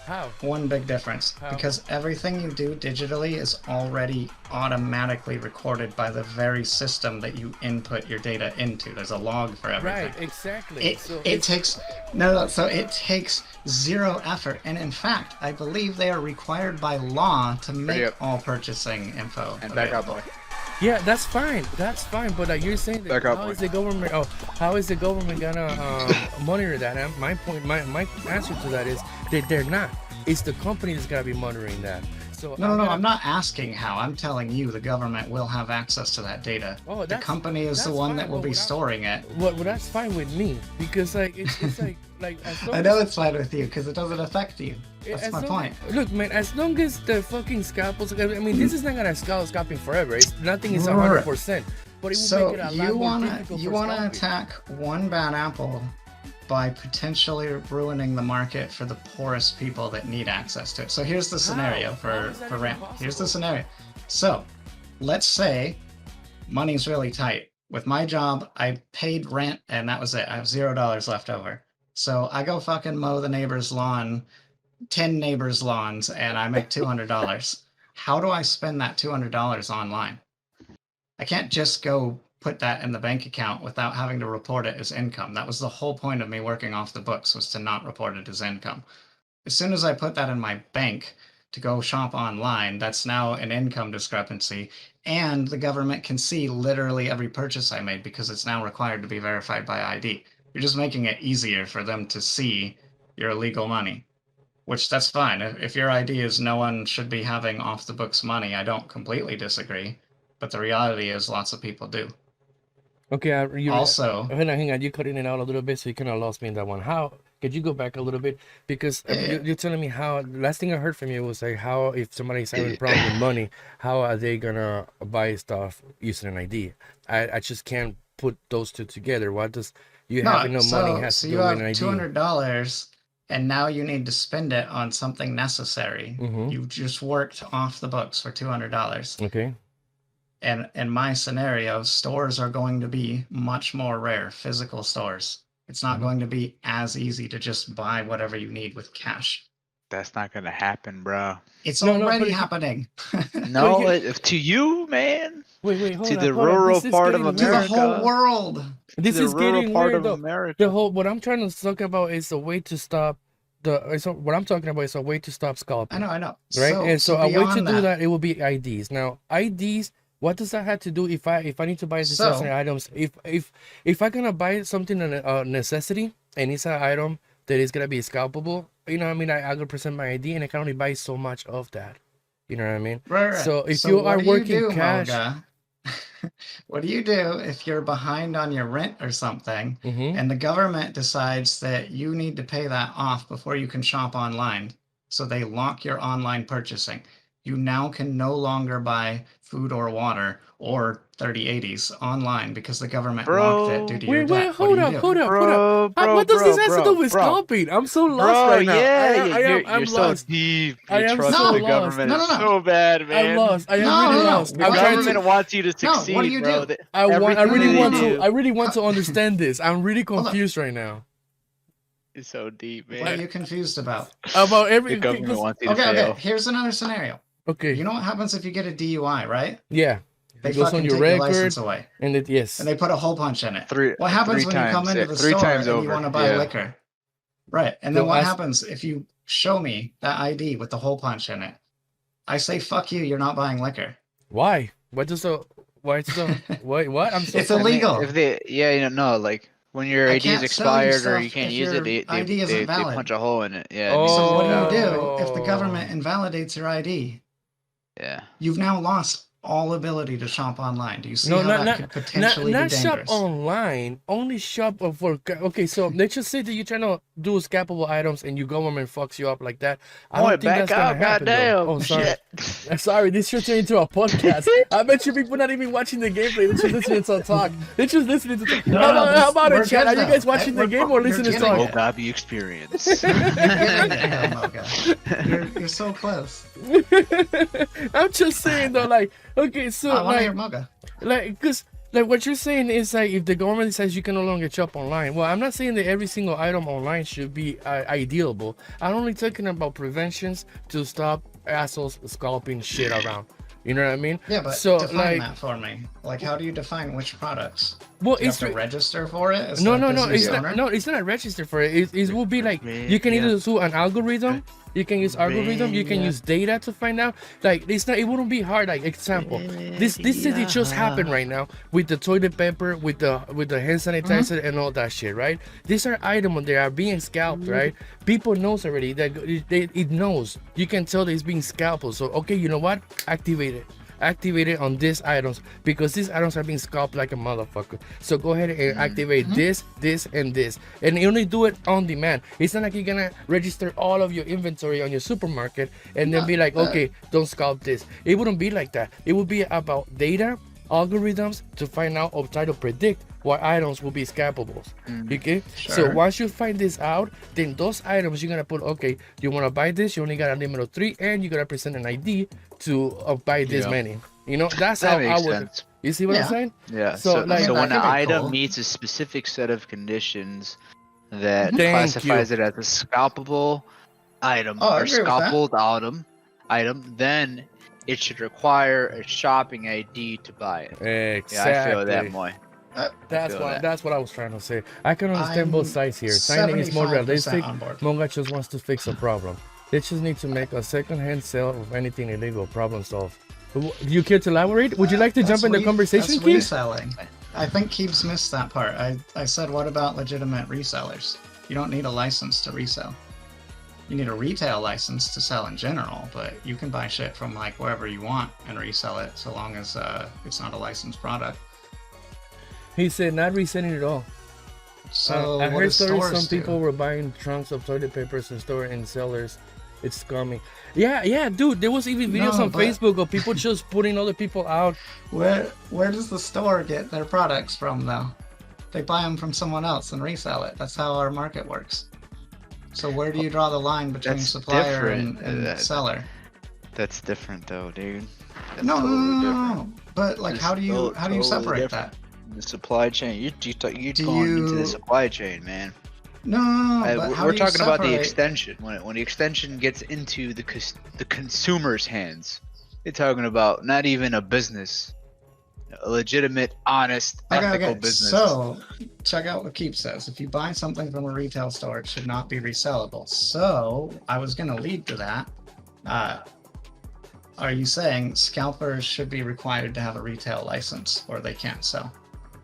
Speaker 2: how?
Speaker 4: One big difference.
Speaker 2: How?
Speaker 4: Because everything you do digitally is already automatically recorded by the very system that you input your data into. There's a log for everything.
Speaker 2: Right, exactly.
Speaker 4: It,
Speaker 2: So
Speaker 4: it takes so it takes zero effort, and in fact, I believe they are required by law to make
Speaker 3: Yep.
Speaker 4: all purchasing info
Speaker 3: And back up,
Speaker 4: available.
Speaker 3: boy.
Speaker 2: yeah, that's fine. That's fine. But like you're saying, that
Speaker 3: Back up,
Speaker 2: how
Speaker 3: boy.
Speaker 2: is the government? Oh, how is the government gonna monitor that? And my point, my answer to that is that they're not. It's the company that's gotta be monitoring that. So
Speaker 4: No, I'm not asking how. I'm telling you the government will have access to that data.
Speaker 2: Oh,
Speaker 4: The
Speaker 2: that's-
Speaker 4: company is the
Speaker 2: that's
Speaker 4: one
Speaker 2: fine,
Speaker 4: that will
Speaker 2: but
Speaker 4: be
Speaker 2: without-
Speaker 4: storing it.
Speaker 2: Well, that's fine with me because like it's like as long
Speaker 4: I know
Speaker 2: as-
Speaker 4: it's fine with you because it doesn't affect you. That's
Speaker 2: as
Speaker 4: my
Speaker 2: long-
Speaker 4: point.
Speaker 2: Look, man, as long as the fucking scalpels, I mean, this is not gonna scalping forever. It's nothing is
Speaker 4: Right.
Speaker 2: 100%, but it will
Speaker 4: So
Speaker 2: make it a lot
Speaker 4: you
Speaker 2: more
Speaker 4: wanna
Speaker 2: difficult
Speaker 4: you
Speaker 2: for
Speaker 4: wanna
Speaker 2: scalping.
Speaker 4: attack one bad apple by potentially ruining the market for the poorest people that need access to it. So here's the scenario
Speaker 2: How
Speaker 4: for
Speaker 2: is that
Speaker 4: for
Speaker 2: even
Speaker 4: rent.
Speaker 2: possible?
Speaker 4: Here's the scenario. So let's say money's really tight. With my job, I paid rent and that was it. I have $0 left over. So I go fucking mow the neighbor's lawn, 10 neighbors' lawns, and I make $200. How do I spend that $200 online? I can't just go put that in the bank account without having to report it as income. That was the whole point of me working off the books, was to not report it as income. As soon as I put that in my bank to go shop online, that's now an income discrepancy, and the government can see literally every purchase I made because it's now required to be verified by ID. You're just making it easier for them to see your illegal money, which that's fine. If your ID is no one should be having off the books money, I don't completely disagree, but the reality is lots of people do.
Speaker 2: Okay, you
Speaker 4: Also,
Speaker 2: hang on, you cutting it out a little bit, so you kind of lost me in that one. How could you go back a little bit? Because you're telling me how. Last thing I heard from you was like how if somebody's having a problem with money, how are they gonna buy stuff using an ID? I just can't put those two together. What does you having no money has
Speaker 4: so
Speaker 2: to
Speaker 4: you
Speaker 2: do with
Speaker 4: have
Speaker 2: an ID?
Speaker 4: $200, and now you need to spend it on something necessary.
Speaker 2: Mhm.
Speaker 4: You just worked off the books for $200.
Speaker 2: Okay.
Speaker 4: And in my scenario, stores are going to be much more rare, physical stores. It's not
Speaker 2: Mhm.
Speaker 4: going to be as easy to just buy whatever you need with cash.
Speaker 3: That's not gonna happen, bro.
Speaker 4: It's
Speaker 2: No,
Speaker 4: already
Speaker 2: but
Speaker 4: happening.
Speaker 3: No,
Speaker 2: you-
Speaker 3: to you, man.
Speaker 2: Wait, hold
Speaker 3: To
Speaker 2: on.
Speaker 3: the
Speaker 2: hold on.
Speaker 3: rural
Speaker 2: This is
Speaker 3: part of
Speaker 2: getting
Speaker 4: To the
Speaker 2: weird.
Speaker 3: America.
Speaker 4: whole world.
Speaker 2: This
Speaker 3: To the
Speaker 2: is
Speaker 3: rural
Speaker 2: getting
Speaker 3: part
Speaker 2: weird
Speaker 3: of
Speaker 2: though.
Speaker 3: America.
Speaker 2: The whole what I'm trying to talk about is a way to stop what I'm talking about is a way to stop scalping.
Speaker 4: I know.
Speaker 2: Right? And so a way to
Speaker 4: beyond
Speaker 2: do that, it will be IDs. Now, IDs, what does that have to do if I need to buy necessary items? If I'm gonna buy something a necessity and it's an item that is gonna be scalpable, you know what I mean? I gotta present my ID and I can only buy so much of that. You know what I mean?
Speaker 4: Right.
Speaker 2: So if
Speaker 4: So
Speaker 2: you
Speaker 4: what
Speaker 2: are
Speaker 4: do
Speaker 2: working
Speaker 4: do,
Speaker 2: cash,
Speaker 4: Moga? what do you do if you're behind on your rent or something,
Speaker 2: Mm-hmm.
Speaker 4: and the government decides that you need to pay that off before you can shop online? So they lock your online purchasing. You now can no longer buy food or water or 3080s online because the government locked it due
Speaker 3: Bro,
Speaker 4: to your
Speaker 2: Wait,
Speaker 4: debt. What do
Speaker 2: hold
Speaker 4: you
Speaker 2: up,
Speaker 4: do?
Speaker 2: hold up, hold up.
Speaker 3: bro, bro,
Speaker 2: What does this
Speaker 3: bro,
Speaker 2: have to do
Speaker 3: bro,
Speaker 2: with
Speaker 3: bro.
Speaker 2: scalping? I'm so lost
Speaker 3: Bro,
Speaker 2: right now.
Speaker 3: yeah,
Speaker 2: I'm
Speaker 3: you're so
Speaker 2: lost.
Speaker 3: deep.
Speaker 2: I
Speaker 3: You
Speaker 2: am
Speaker 3: trust
Speaker 2: so
Speaker 3: the
Speaker 2: lost.
Speaker 3: government
Speaker 4: No,
Speaker 3: is
Speaker 4: no, no.
Speaker 3: so bad,
Speaker 2: I'm
Speaker 3: man.
Speaker 2: lost. I am
Speaker 4: No,
Speaker 2: really
Speaker 4: no, no.
Speaker 2: lost.
Speaker 3: The
Speaker 2: I'm trying
Speaker 3: government
Speaker 2: to.
Speaker 3: wants you to
Speaker 4: No, what do
Speaker 3: succeed,
Speaker 4: you
Speaker 3: bro.
Speaker 4: do?
Speaker 2: I
Speaker 3: Everything
Speaker 2: really
Speaker 3: they
Speaker 2: want to.
Speaker 3: do
Speaker 2: I really want to understand this. I'm really
Speaker 4: Hold up.
Speaker 2: confused right now
Speaker 3: is so deep,
Speaker 4: What are
Speaker 3: man.
Speaker 4: you confused about?
Speaker 2: about
Speaker 3: The
Speaker 2: every.
Speaker 3: government wants you to
Speaker 4: Okay,
Speaker 3: fail.
Speaker 4: here's another scenario.
Speaker 2: Okay.
Speaker 4: You know what happens if you get a DUI, right?
Speaker 2: Yeah.
Speaker 4: They
Speaker 2: It goes
Speaker 4: fucking
Speaker 2: on your
Speaker 4: take your
Speaker 2: record,
Speaker 4: license away.
Speaker 2: and it yes.
Speaker 4: And they put a hole punch in it.
Speaker 3: Three
Speaker 4: What happens when you come
Speaker 3: times,
Speaker 4: into
Speaker 3: yeah,
Speaker 4: the
Speaker 3: three
Speaker 4: store
Speaker 3: times
Speaker 4: and you
Speaker 3: over.
Speaker 4: want to buy
Speaker 3: Yeah.
Speaker 4: liquor? Right. And then
Speaker 2: They'll
Speaker 4: what
Speaker 2: ask-
Speaker 4: happens if you show me that ID with the hole punch in it? I say, fuck you, you're not buying liquor.
Speaker 2: Why? What does the? Why it's the? Wait, what? I'm so.
Speaker 4: It's
Speaker 3: I mean,
Speaker 4: illegal.
Speaker 3: if they, yeah, you know, no, like when your
Speaker 4: I
Speaker 3: ID is
Speaker 4: can't sell you
Speaker 3: expired or
Speaker 4: stuff
Speaker 3: you can't
Speaker 4: if
Speaker 3: use
Speaker 4: your
Speaker 3: it, they
Speaker 4: ID isn't
Speaker 3: they
Speaker 4: valid.
Speaker 3: punch a hole in it. Yeah, it means
Speaker 4: So
Speaker 3: it's
Speaker 4: what do you
Speaker 3: invalid.
Speaker 4: do if the government invalidates your ID?
Speaker 3: Yeah.
Speaker 4: You've now lost all ability to shop online. Do you see
Speaker 2: No,
Speaker 4: how
Speaker 2: not
Speaker 4: that could potentially
Speaker 2: not
Speaker 4: be
Speaker 2: shop
Speaker 4: dangerous?
Speaker 2: online. Only shop for. Okay, so let's just say that you're trying to do scalpable items and your government fucks you up like that. I
Speaker 3: Boy,
Speaker 2: don't think
Speaker 3: back
Speaker 2: that's gonna
Speaker 3: out,
Speaker 2: happen. Though.
Speaker 3: goddamn.
Speaker 2: Oh, sorry.
Speaker 3: Shit.
Speaker 2: Sorry, this should turn into a podcast. I bet you people not even watching the gameplay. They're just listening to talk. They're just listening to talk.
Speaker 4: No,
Speaker 2: How about
Speaker 4: we're
Speaker 2: it, chat? Are
Speaker 4: good
Speaker 2: you guys
Speaker 4: now.
Speaker 2: watching the
Speaker 4: We're-
Speaker 2: game or
Speaker 4: you're
Speaker 2: listening to
Speaker 4: getting
Speaker 2: talk?
Speaker 4: it.
Speaker 3: Mogabi experience.
Speaker 4: You're getting it here, Moga. You're so close.
Speaker 2: I'm just saying though, like, okay, so
Speaker 4: I want to hear
Speaker 2: like,
Speaker 4: Moga.
Speaker 2: because like what you're saying is like if the government says you can no longer shop online. Well, I'm not saying that every single item online should be idealable. I'm only talking about preventions to stop assholes scalping shit around. You know what I mean?
Speaker 4: Yeah, but
Speaker 2: so
Speaker 4: define
Speaker 2: like,
Speaker 4: that for me. Like, how do you define which products?
Speaker 2: well,
Speaker 4: Do you have
Speaker 2: it's
Speaker 4: to register for it? As
Speaker 2: no,
Speaker 4: a
Speaker 2: no,
Speaker 4: business
Speaker 2: it's
Speaker 4: owner?
Speaker 2: not. No, it's not registered for it. It will be like you can either do an algorithm. You can use algorithm. You can use data to find out. Like it's not. It wouldn't be hard. Like example, this thing it just happened right now with the toilet paper, with the hand sanitizer and all that shit. Right? These are items that are being scalped. Right? People knows already that it knows. You can tell that it's being scalped. So okay, you know what? Activate it on these items because these items are being scalped like a motherfucker. So go ahead and activate this, and this, and you only do it on demand. It's not like you're gonna register all of your inventory on your supermarket and then be like, okay, don't scalp this. It wouldn't be like that. It would be about data, algorithms to find out or try to predict what items will be scalpables. Okay, so
Speaker 4: Sure.
Speaker 2: once you find this out, then those items you're gonna put, okay, you want to buy this, you only got a limit of 3 and you gotta present an ID to buy this
Speaker 3: Yeah.
Speaker 2: many. You know, that's
Speaker 3: That
Speaker 2: how I
Speaker 3: makes
Speaker 2: would.
Speaker 3: sense.
Speaker 2: You see what I'm
Speaker 4: Yeah.
Speaker 2: saying?
Speaker 3: Yeah.
Speaker 2: So,
Speaker 3: So,
Speaker 2: like-
Speaker 3: so
Speaker 4: that
Speaker 3: when an
Speaker 4: could be
Speaker 3: item
Speaker 4: cool.
Speaker 3: meets a specific set of conditions that
Speaker 2: Thank
Speaker 3: classifies it as a scalpable item
Speaker 4: Oh, I
Speaker 3: or
Speaker 4: agree with that.
Speaker 3: scalpable item, then it should require a shopping ID to buy it.
Speaker 2: Exactly.
Speaker 3: Yeah, I feel that, Moy.
Speaker 2: That's
Speaker 3: feel that.
Speaker 2: that's what I was trying to say. I can understand
Speaker 4: I'm
Speaker 2: both sides here. Signing is more
Speaker 4: 75%
Speaker 2: realistic.
Speaker 4: on board.
Speaker 2: Monga just wants to fix a problem. They just need to make a second-hand sale of anything illegal. Problem solved. Do you care to elaborate? Would you like to jump in the conversation,
Speaker 4: That's
Speaker 2: Keith?
Speaker 4: reselling. I think Keebs missed that part. I said, what about legitimate resellers? You don't need a license to resell. You need a retail license to sell in general, but you can buy shit from like wherever you want and resell it so long as it's not a licensed product.
Speaker 2: He said not reselling at all.
Speaker 4: So
Speaker 2: I
Speaker 4: what
Speaker 2: heard
Speaker 4: do
Speaker 2: stories
Speaker 4: stores
Speaker 2: some people
Speaker 4: do?
Speaker 2: were buying trunks of toilet papers and store in cellars. It's scummy. Yeah, dude. There was even videos
Speaker 4: No,
Speaker 2: on
Speaker 4: but-
Speaker 2: Facebook of people just putting other people out.
Speaker 4: Where does the store get their products from though? They buy them from someone else and resell it. That's how our market works. So where do you draw the line between
Speaker 3: That's
Speaker 4: supplier
Speaker 3: different.
Speaker 4: and seller?
Speaker 3: That's different though, dude. That's
Speaker 4: No,
Speaker 3: totally
Speaker 4: no,
Speaker 3: different.
Speaker 4: no. But like,
Speaker 3: It's
Speaker 4: how do you
Speaker 3: totally
Speaker 4: separate
Speaker 3: different.
Speaker 4: that?
Speaker 3: The supply chain. You're
Speaker 4: Do
Speaker 3: going into the
Speaker 4: you-
Speaker 3: supply chain, man.
Speaker 4: No, but how
Speaker 3: We're
Speaker 4: do you
Speaker 3: talking about the
Speaker 4: separate-
Speaker 3: extension. When the extension gets into the consumer's hands, you're talking about not even a business, a legitimate, honest, ethical business.
Speaker 4: So check out what Keep says. If you buy something from a retail store, it should not be resellable. So I was going to lead to that. Are you saying scalpers should be required to have a retail license or they can't sell?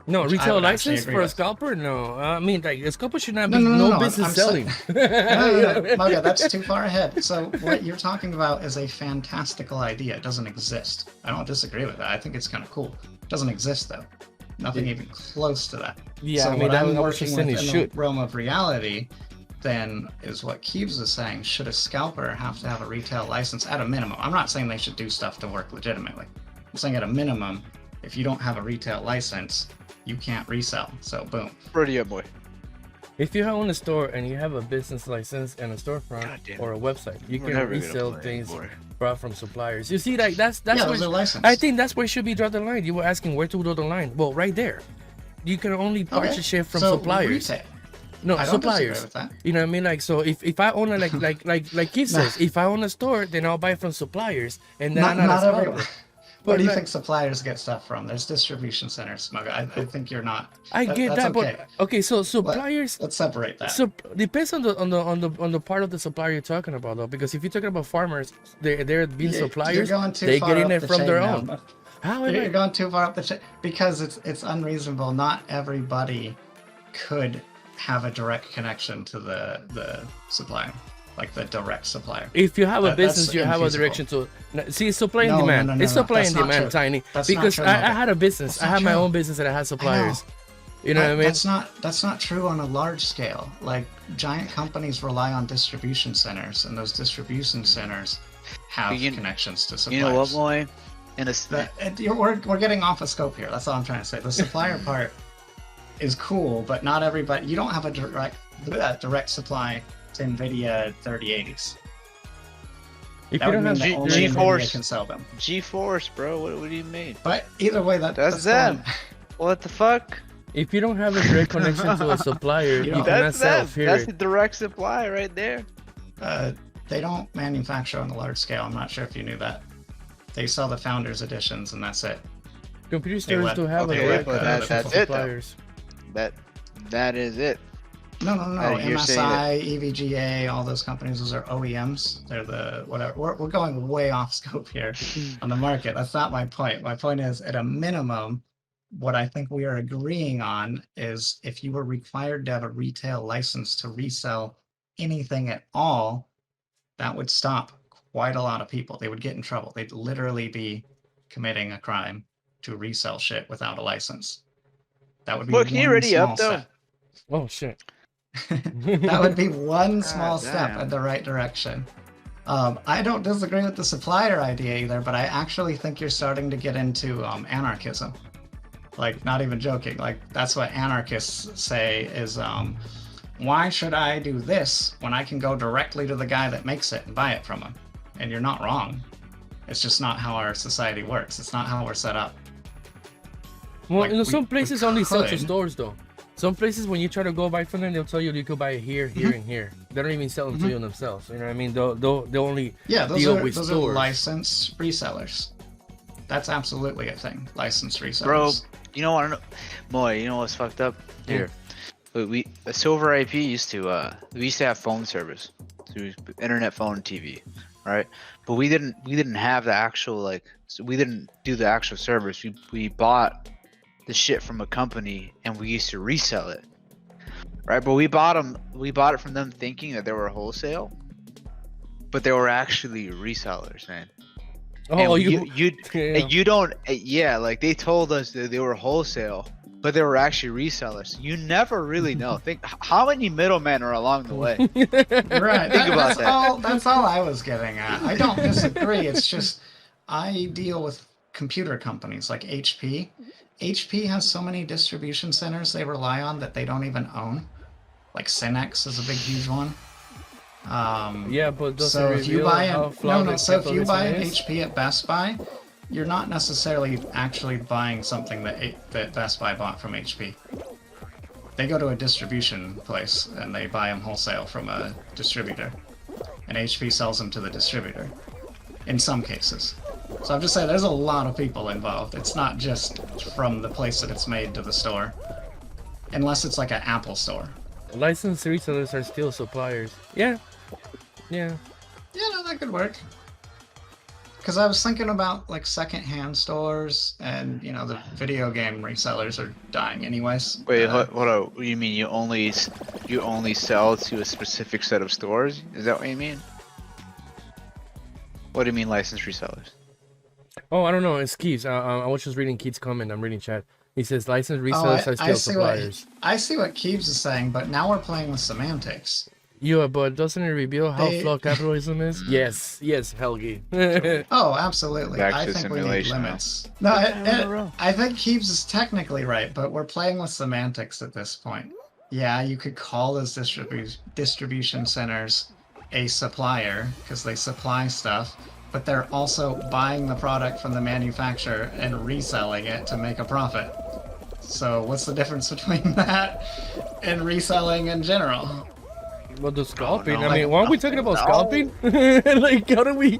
Speaker 2: No,
Speaker 4: Which I
Speaker 2: retail
Speaker 4: would actually
Speaker 2: license
Speaker 4: agree
Speaker 2: for a
Speaker 4: with.
Speaker 2: scalper? No. I mean, like, a scalper should not be
Speaker 4: No,
Speaker 2: no
Speaker 4: I'm
Speaker 2: business
Speaker 4: saying-
Speaker 2: selling.
Speaker 4: No, Moga, that's too far ahead. So what you're talking about is a fantastical idea. It doesn't exist. I don't disagree with that. I think it's kind of cool. It doesn't exist though. Nothing even close to that.
Speaker 2: Yeah,
Speaker 4: so
Speaker 2: I mean,
Speaker 4: what
Speaker 2: that
Speaker 4: I'm
Speaker 2: was
Speaker 4: working
Speaker 2: saying
Speaker 4: with
Speaker 2: it
Speaker 4: in
Speaker 2: should.
Speaker 4: the realm of reality, then, is what Keeves is saying. Should a scalper have to have a retail license at a minimum? I'm not saying they should do stuff to work legitimately. I'm saying at a minimum, if you don't have a retail license, you can't resell. So boom.
Speaker 3: Pretty boy.
Speaker 2: If you own a store and you have a business license and a
Speaker 3: God
Speaker 2: storefront
Speaker 3: damn
Speaker 2: or a website, you
Speaker 3: We're
Speaker 2: can
Speaker 3: never gonna
Speaker 2: resell
Speaker 3: play
Speaker 2: things
Speaker 3: anymore.
Speaker 2: brought from suppliers. You see, like that's
Speaker 4: Yeah,
Speaker 2: where
Speaker 4: those are licensed.
Speaker 2: I think that's where it should be draw the line. You were asking where to draw the line. Well, right there. You can only purchase shit from
Speaker 4: so
Speaker 2: suppliers.
Speaker 4: Retail.
Speaker 2: No,
Speaker 4: I don't disagree
Speaker 2: suppliers.
Speaker 4: with that.
Speaker 2: You know what I mean? Like, so if I own a like Keith says, if I own a store, then I'll buy from suppliers, and then I'm not a
Speaker 4: Not every.
Speaker 2: scalper.
Speaker 4: Where do you
Speaker 2: like-
Speaker 4: think suppliers get stuff from? There's distribution centers, Moga. I think you're not.
Speaker 2: I get
Speaker 4: that's
Speaker 2: that,
Speaker 4: okay.
Speaker 2: but okay, so suppliers.
Speaker 4: Let's separate that.
Speaker 2: So depends on the part of the supplier you're talking about though, because if you're talking about farmers, they're being
Speaker 4: You're
Speaker 2: suppliers,
Speaker 4: going too
Speaker 2: they're
Speaker 4: far
Speaker 2: getting
Speaker 4: up
Speaker 2: it
Speaker 4: the
Speaker 2: from
Speaker 4: chain
Speaker 2: their
Speaker 4: now.
Speaker 2: own. How
Speaker 4: You're
Speaker 2: am I?
Speaker 4: going too far up the chain because it's unreasonable. Not everybody could have a direct connection to the supplier, like the direct supplier.
Speaker 2: If you have a
Speaker 4: That's
Speaker 2: business, you have a
Speaker 4: infeasible.
Speaker 2: direction to see. It's supply and
Speaker 4: No,
Speaker 2: demand.
Speaker 4: no, no,
Speaker 2: It's
Speaker 4: no,
Speaker 2: supply
Speaker 4: that's
Speaker 2: and
Speaker 4: not
Speaker 2: demand,
Speaker 4: true.
Speaker 2: Tiny.
Speaker 4: That's not
Speaker 2: Because
Speaker 4: true,
Speaker 2: I
Speaker 4: Moga.
Speaker 2: had a business.
Speaker 4: That's
Speaker 2: I
Speaker 4: not
Speaker 2: had my
Speaker 4: true.
Speaker 2: own business that I had suppliers. You know what I mean?
Speaker 4: That's not true on a large scale. Like giant companies rely on distribution centers, and those distribution centers have
Speaker 3: You-
Speaker 4: connections to suppliers.
Speaker 3: You know what, Moy? In a
Speaker 4: We're getting off a scope here. That's all I'm trying to say. The supplier part is cool, but not everybody. You don't have a direct supply to NVIDIA 3080s.
Speaker 2: If
Speaker 4: That
Speaker 2: you
Speaker 4: would
Speaker 2: don't
Speaker 4: mean
Speaker 2: have
Speaker 4: that
Speaker 3: G-
Speaker 4: only
Speaker 3: GeForce.
Speaker 4: NVIDIA can sell them.
Speaker 3: G-Force, bro. What do you mean?
Speaker 4: But either way, that's
Speaker 3: them.
Speaker 4: fine.
Speaker 3: What the fuck?
Speaker 2: if you don't have a direct connection to a supplier, you
Speaker 4: know,
Speaker 2: cannot
Speaker 3: That's
Speaker 2: sell.
Speaker 3: them.
Speaker 2: Period.
Speaker 3: That's the direct supply right there.
Speaker 4: They don't manufacture on a large scale. I'm not sure if you knew that. They sell the Founders Editions, and that's it.
Speaker 2: Computer
Speaker 4: They
Speaker 2: stores
Speaker 4: let-
Speaker 2: do have
Speaker 3: okay,
Speaker 2: a direct
Speaker 3: but
Speaker 2: connection
Speaker 3: that's
Speaker 2: to
Speaker 3: it, though.
Speaker 2: suppliers.
Speaker 3: That is it.
Speaker 4: No.
Speaker 3: You're saying
Speaker 4: MSI, EVGA, all those companies, those are OEMs. They're the whatever. We're going way off scope here on the market. That's not my point. My point is, at a minimum, what I think we are agreeing on is if you were required to have a retail license to resell anything at all, that would stop quite a lot of people. They would get in trouble. They'd literally be committing a crime to resell shit without a license. That would be
Speaker 3: Look, he
Speaker 4: one
Speaker 3: already
Speaker 4: small
Speaker 3: up, though.
Speaker 4: step.
Speaker 2: Oh shit.
Speaker 4: That would be one small step
Speaker 3: damn.
Speaker 4: in the right direction. I don't disagree with the supplier idea either, but I actually think you're starting to get into anarchism. Like, not even joking. Like, that's what anarchists say is, why should I do this when I can go directly to the guy that makes it and buy it from him? And you're not wrong. It's just not how our society works. It's not how we're set up.
Speaker 2: Well,
Speaker 4: Like,
Speaker 2: you know,
Speaker 4: we-
Speaker 2: some places
Speaker 4: we
Speaker 2: only sell to
Speaker 4: could.
Speaker 2: stores though. Some places when you try to go buy from them, they'll tell you could buy it here, here, and here. They don't even sell them to you themselves. You know what I mean? They'll only
Speaker 4: Yeah, those
Speaker 2: deal
Speaker 4: are
Speaker 2: with
Speaker 4: those are
Speaker 2: stores.
Speaker 4: licensed resellers. That's absolutely a thing. Licensed resellers.
Speaker 3: Bro, you know what? Moy, you know what's fucked up? Here. We Silver IP used to we used to have phone service through internet, phone, and TV, right? But we didn't have the actual so we didn't do the actual service. We bought the shit from a company and we used to resell it, right? But we bought it from them thinking that they were wholesale, but they were actually resellers, man.
Speaker 2: Oh,
Speaker 3: And
Speaker 2: you
Speaker 3: and you don't like they told us that they were wholesale, but they were actually resellers. You never really know. Think how many middlemen are along the way.
Speaker 4: Right.
Speaker 3: Think about
Speaker 4: that's
Speaker 3: that.
Speaker 4: That's all I was getting at. I don't disagree. It's just I deal with computer companies like HP. HP has so many distribution centers they rely on that they don't even own. Like Cinex is a big, huge one.
Speaker 2: yeah, but does
Speaker 4: So
Speaker 2: it
Speaker 4: if you
Speaker 2: reveal
Speaker 4: buy
Speaker 2: how
Speaker 4: an
Speaker 2: flawed
Speaker 4: no,
Speaker 2: the
Speaker 4: so if you buy an
Speaker 2: capitalism is?
Speaker 4: HP at Best Buy, you're not necessarily actually buying something that Best Buy bought from HP. They go to a distribution place and they buy them wholesale from a distributor, and HP sells them to the distributor. In some cases. So I'm just saying, there's a lot of people involved. It's not just from the place that it's made to the store, unless it's like an Apple store.
Speaker 2: Licensed resellers are still suppliers. Yeah.
Speaker 4: Yeah, no, that could work. Because I was thinking about like secondhand stores, and you know the video game resellers are dying anyways.
Speaker 3: Wait, hold on. You mean you only sell to a specific set of stores? Is that what you mean? What do you mean licensed resellers?
Speaker 2: Oh, I don't know. It's Keith's. I was just reading Keith's comment. I'm reading chat. He says licensed resellers are still suppliers.
Speaker 4: I see what Keeves is saying, but now we're playing with semantics.
Speaker 2: Yeah, but doesn't it reveal how flawed capitalism is? Yes, Helgi.
Speaker 4: Oh, absolutely.
Speaker 3: Back
Speaker 4: I
Speaker 3: to
Speaker 4: think we need
Speaker 3: simulation.
Speaker 4: limits. No, I think Keeves is technically right, but we're playing with semantics at this point. Yeah, you could call those distribution centers a supplier because they supply stuff, but they're also buying the product from the manufacturer and reselling it to make a profit. So what's the difference between that and reselling in general?
Speaker 2: Well, the scalping.
Speaker 3: no,
Speaker 2: I mean, why aren't we talking about scalping? Like, how do we?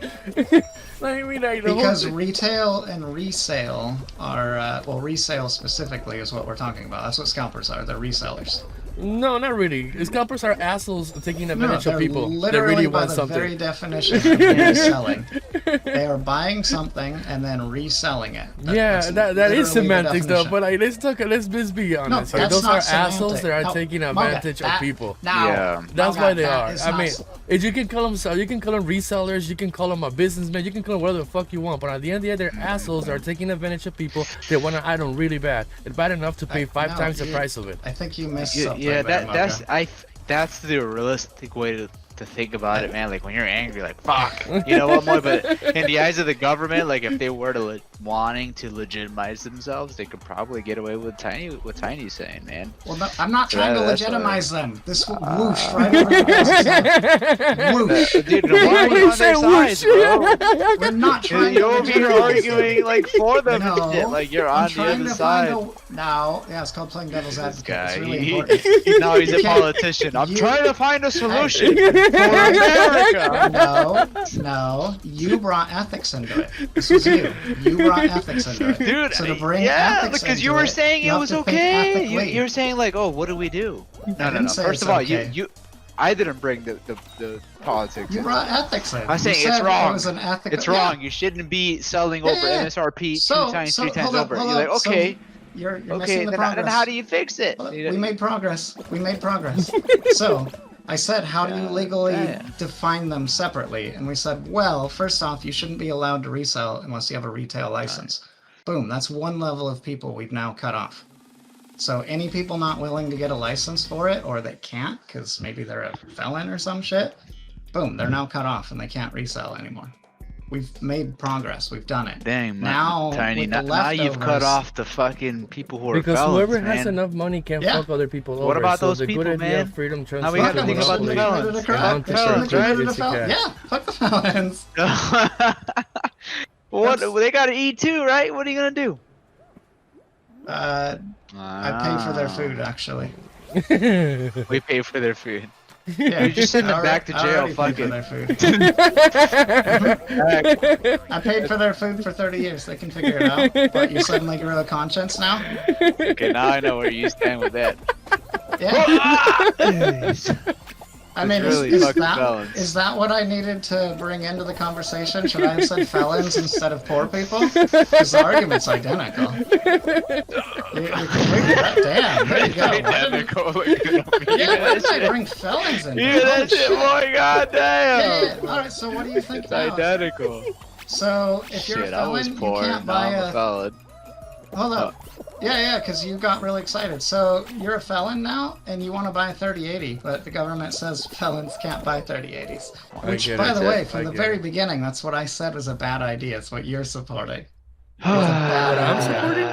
Speaker 4: Because retail and resale are well, resale specifically is what we're talking about. That's what scalpers are. They're resellers.
Speaker 2: No, not really. Scalpers are assholes taking advantage of people that
Speaker 4: literally
Speaker 2: really
Speaker 4: by
Speaker 2: want
Speaker 4: the
Speaker 2: something.
Speaker 4: very definition of reselling. They are buying something and then reselling it.
Speaker 2: That is
Speaker 4: literally
Speaker 2: semantics,
Speaker 4: the
Speaker 2: though.
Speaker 4: definition.
Speaker 2: But like, let's be honest.
Speaker 4: No,
Speaker 2: here.
Speaker 4: that's
Speaker 2: Those
Speaker 4: not
Speaker 2: are assholes
Speaker 4: semantic.
Speaker 2: that are
Speaker 4: No,
Speaker 2: taking
Speaker 4: Moga,
Speaker 2: advantage of
Speaker 4: that-
Speaker 2: people.
Speaker 4: Now,
Speaker 3: Yeah.
Speaker 2: That's
Speaker 4: Moga,
Speaker 2: why they
Speaker 4: that
Speaker 2: are.
Speaker 4: is
Speaker 2: I
Speaker 4: not
Speaker 2: mean,
Speaker 4: s-
Speaker 2: if you can call them, you can call them resellers, you can call them a businessman, you can call them whatever the fuck you want. But at the end of the day, they're assholes that are taking advantage of people that want an item really bad. It's bad enough to pay five
Speaker 4: no,
Speaker 2: times the price of it.
Speaker 4: I think you missed
Speaker 3: Yeah,
Speaker 4: something.
Speaker 3: yeah,
Speaker 4: there, Moga.
Speaker 3: that's the realistic way to think about it, man. Like when you're angry, like fuck, you know what, more? But in the eyes of the government, like if they were to wanting to legitimize themselves, they could probably get away with Tiny's saying, man.
Speaker 4: Well, no, I'm not trying to
Speaker 3: That's
Speaker 4: legitimize them. This whoosh right over your guys' head. Whoosh.
Speaker 3: Dude, no, why are you on their side, bro?
Speaker 4: We're not trying to
Speaker 3: You're over here
Speaker 4: legitimize
Speaker 3: arguing like for them
Speaker 4: No,
Speaker 3: and shit. Like you're
Speaker 4: I'm
Speaker 3: on the
Speaker 4: trying
Speaker 3: other
Speaker 4: to
Speaker 3: side.
Speaker 4: find a... No, yeah, it's called playing devil's
Speaker 3: This
Speaker 4: advocate.
Speaker 3: guy,
Speaker 4: It's really
Speaker 3: he,
Speaker 4: important.
Speaker 3: now he's a
Speaker 4: You can't-
Speaker 3: politician. I'm
Speaker 4: you-
Speaker 3: trying to find a solution for America.
Speaker 4: No, you brought ethics into it. This was you. You brought ethics into it.
Speaker 3: Dude,
Speaker 4: so to bring
Speaker 3: yeah,
Speaker 4: ethics
Speaker 3: because you
Speaker 4: into
Speaker 3: were
Speaker 4: it,
Speaker 3: saying
Speaker 4: you
Speaker 3: it
Speaker 4: have
Speaker 3: was
Speaker 4: to think
Speaker 3: okay.
Speaker 4: ethically.
Speaker 3: You were saying like, oh, what do we do? No.
Speaker 4: didn't say
Speaker 3: First
Speaker 4: it's
Speaker 3: of all,
Speaker 4: okay.
Speaker 3: I didn't bring the politics.
Speaker 4: You
Speaker 3: in.
Speaker 4: brought ethics in.
Speaker 3: I'm saying
Speaker 4: You
Speaker 3: it's
Speaker 4: said
Speaker 3: wrong.
Speaker 4: It was an ethical...
Speaker 3: It's wrong. You shouldn't be selling over
Speaker 4: Yeah.
Speaker 3: MSRP
Speaker 4: So-
Speaker 3: two times,
Speaker 4: so,
Speaker 3: three times
Speaker 4: hold up,
Speaker 3: over.
Speaker 4: hold
Speaker 3: You're like,
Speaker 4: up. So
Speaker 3: okay,
Speaker 4: You're
Speaker 3: okay.
Speaker 4: missing the
Speaker 3: Then
Speaker 4: progress.
Speaker 3: how do you fix it?
Speaker 4: We made progress. We made progress. So, I said, how do you legally define them separately? And we said, well, first off, you shouldn't be allowed to resell unless you have a retail license. Boom, that's one level of people we've now cut off. So any people not willing to get a license for it, or they can't, because maybe they're a felon or some shit, boom, they're now cut off and they can't resell anymore. We've made progress. We've done it.
Speaker 3: Dang,
Speaker 4: Now,
Speaker 3: Tiny.
Speaker 4: with the
Speaker 3: Now you've cut
Speaker 4: leftovers-
Speaker 3: off the fucking people who are
Speaker 2: Because
Speaker 3: felons,
Speaker 2: whoever
Speaker 3: man.
Speaker 2: has enough money can
Speaker 4: Yeah.
Speaker 2: fuck other people over.
Speaker 3: What about
Speaker 2: so
Speaker 3: those
Speaker 2: the
Speaker 3: people,
Speaker 2: good idea
Speaker 3: man?
Speaker 2: of freedom
Speaker 3: Now we
Speaker 2: translates
Speaker 3: have to
Speaker 2: to
Speaker 3: think about the
Speaker 2: monopoly.
Speaker 3: felons.
Speaker 2: Down to
Speaker 3: Felons,
Speaker 2: shit,
Speaker 3: right?
Speaker 2: yes, you can.
Speaker 4: Yeah, fuck the felons.
Speaker 3: What? They gotta eat too, right? What are you gonna do?
Speaker 4: I pay for their food, actually.
Speaker 3: We pay for their food.
Speaker 4: Yeah,
Speaker 3: You just send them
Speaker 4: I
Speaker 3: back to
Speaker 4: already-
Speaker 3: jail,
Speaker 4: I already
Speaker 3: fuck
Speaker 4: paid
Speaker 3: it.
Speaker 4: for their food. I paid for their food for 30 years. They can figure it out. But you suddenly grow a conscience now?
Speaker 3: Okay, now I know where you stand with that.
Speaker 4: Yeah. I mean,
Speaker 3: really
Speaker 4: is
Speaker 3: fucking
Speaker 4: that
Speaker 3: felons.
Speaker 4: is that what I needed to bring into the conversation? Should I have said felons instead of poor people? Because the argument's identical. You're completely right. Damn, there you go.
Speaker 3: Identical.
Speaker 4: Yeah, why did I bring felons in?
Speaker 3: Yeah, that's it, boy. God damn.
Speaker 4: Yeah. All right, so what do you think
Speaker 3: It's
Speaker 4: now?
Speaker 3: identical.
Speaker 4: So if you're a
Speaker 3: Shit, I was
Speaker 4: felon,
Speaker 3: poor.
Speaker 4: you can't
Speaker 3: Now
Speaker 4: buy
Speaker 3: I'm a
Speaker 4: a...
Speaker 3: felon.
Speaker 4: Hold up. Yeah, because you got really excited. So you're a felon now, and you want to buy a 3080, but the government says felons can't buy 3080s. Which,
Speaker 2: get
Speaker 4: by
Speaker 2: it.
Speaker 4: the way,
Speaker 2: I
Speaker 4: from the
Speaker 2: get
Speaker 4: very
Speaker 2: it.
Speaker 4: beginning, that's what I said was a bad idea. It's what you're supporting.
Speaker 2: What I'm supporting?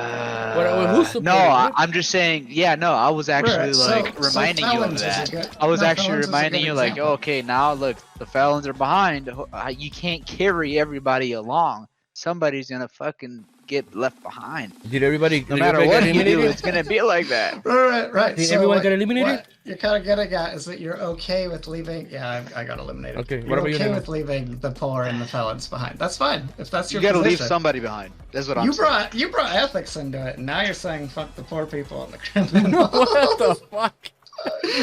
Speaker 2: Who's supporting?
Speaker 3: No, I'm just saying. Yeah, no, I was actually
Speaker 4: Right, so-
Speaker 3: like
Speaker 4: so
Speaker 3: reminding you of
Speaker 4: felons is a
Speaker 3: that.
Speaker 4: good-
Speaker 3: I was
Speaker 4: no,
Speaker 3: actually
Speaker 4: felons is a
Speaker 3: reminding
Speaker 4: good
Speaker 3: you, like,
Speaker 4: example.
Speaker 3: okay, now look, the felons are behind. You can't carry everybody along. Somebody's gonna fucking get left behind.
Speaker 2: Did everybody?
Speaker 3: No matter
Speaker 2: everybody
Speaker 3: what
Speaker 2: get
Speaker 3: you do,
Speaker 2: eliminated?
Speaker 3: it's gonna be like that.
Speaker 4: Right.
Speaker 2: Did
Speaker 4: so
Speaker 2: everyone
Speaker 4: what-
Speaker 2: get eliminated?
Speaker 4: What you're kind of getting at is that you're okay with leaving. Yeah, I got eliminated.
Speaker 2: Okay,
Speaker 4: You're
Speaker 2: what about you,
Speaker 4: okay
Speaker 2: Nemo?
Speaker 4: with leaving the poor and the felons behind. That's fine if that's
Speaker 3: You
Speaker 4: your
Speaker 3: gotta leave
Speaker 4: position.
Speaker 3: somebody behind. That's what I'm saying.
Speaker 4: You brought ethics into it, and now you're saying fuck the poor people and the criminals.
Speaker 2: What the fuck?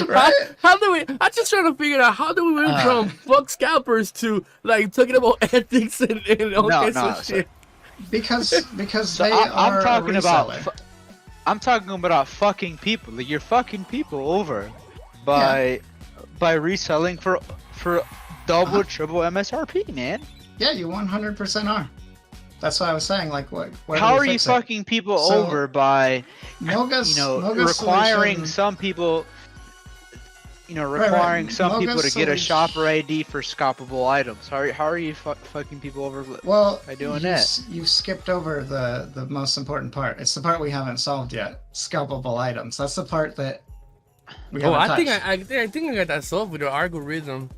Speaker 4: Right?
Speaker 2: How do we? I'm just trying to figure out how do we went from fuck scalpers to like talking about ethics and all kinds of shit.
Speaker 4: Because
Speaker 3: So
Speaker 4: they
Speaker 3: I'm
Speaker 4: are
Speaker 3: talking
Speaker 4: a
Speaker 3: about
Speaker 4: reseller.
Speaker 3: I'm talking about fucking people. Like, you're fucking people over by reselling for double, triple MSRP, man.
Speaker 4: Yeah, you 100% are. That's what I was saying. Like, what? where do
Speaker 3: How
Speaker 4: we
Speaker 3: are you
Speaker 4: fix it?
Speaker 3: fucking people
Speaker 4: So,
Speaker 3: over by
Speaker 4: Moga's, Moga's
Speaker 3: requiring
Speaker 4: solution-
Speaker 3: some people,
Speaker 4: right.
Speaker 3: requiring some people
Speaker 4: Moga's
Speaker 3: to get a
Speaker 4: solution-
Speaker 3: shopper ID for scalpable items? How are you fucking people over
Speaker 4: Well,
Speaker 3: by doing
Speaker 4: you,
Speaker 3: that?
Speaker 4: you skipped over the most important part. It's the part we haven't solved yet. Scalpable items. That's the part that we
Speaker 2: Oh,
Speaker 4: haven't
Speaker 2: I think
Speaker 4: touched.
Speaker 2: I think I got that solved with the algorithm,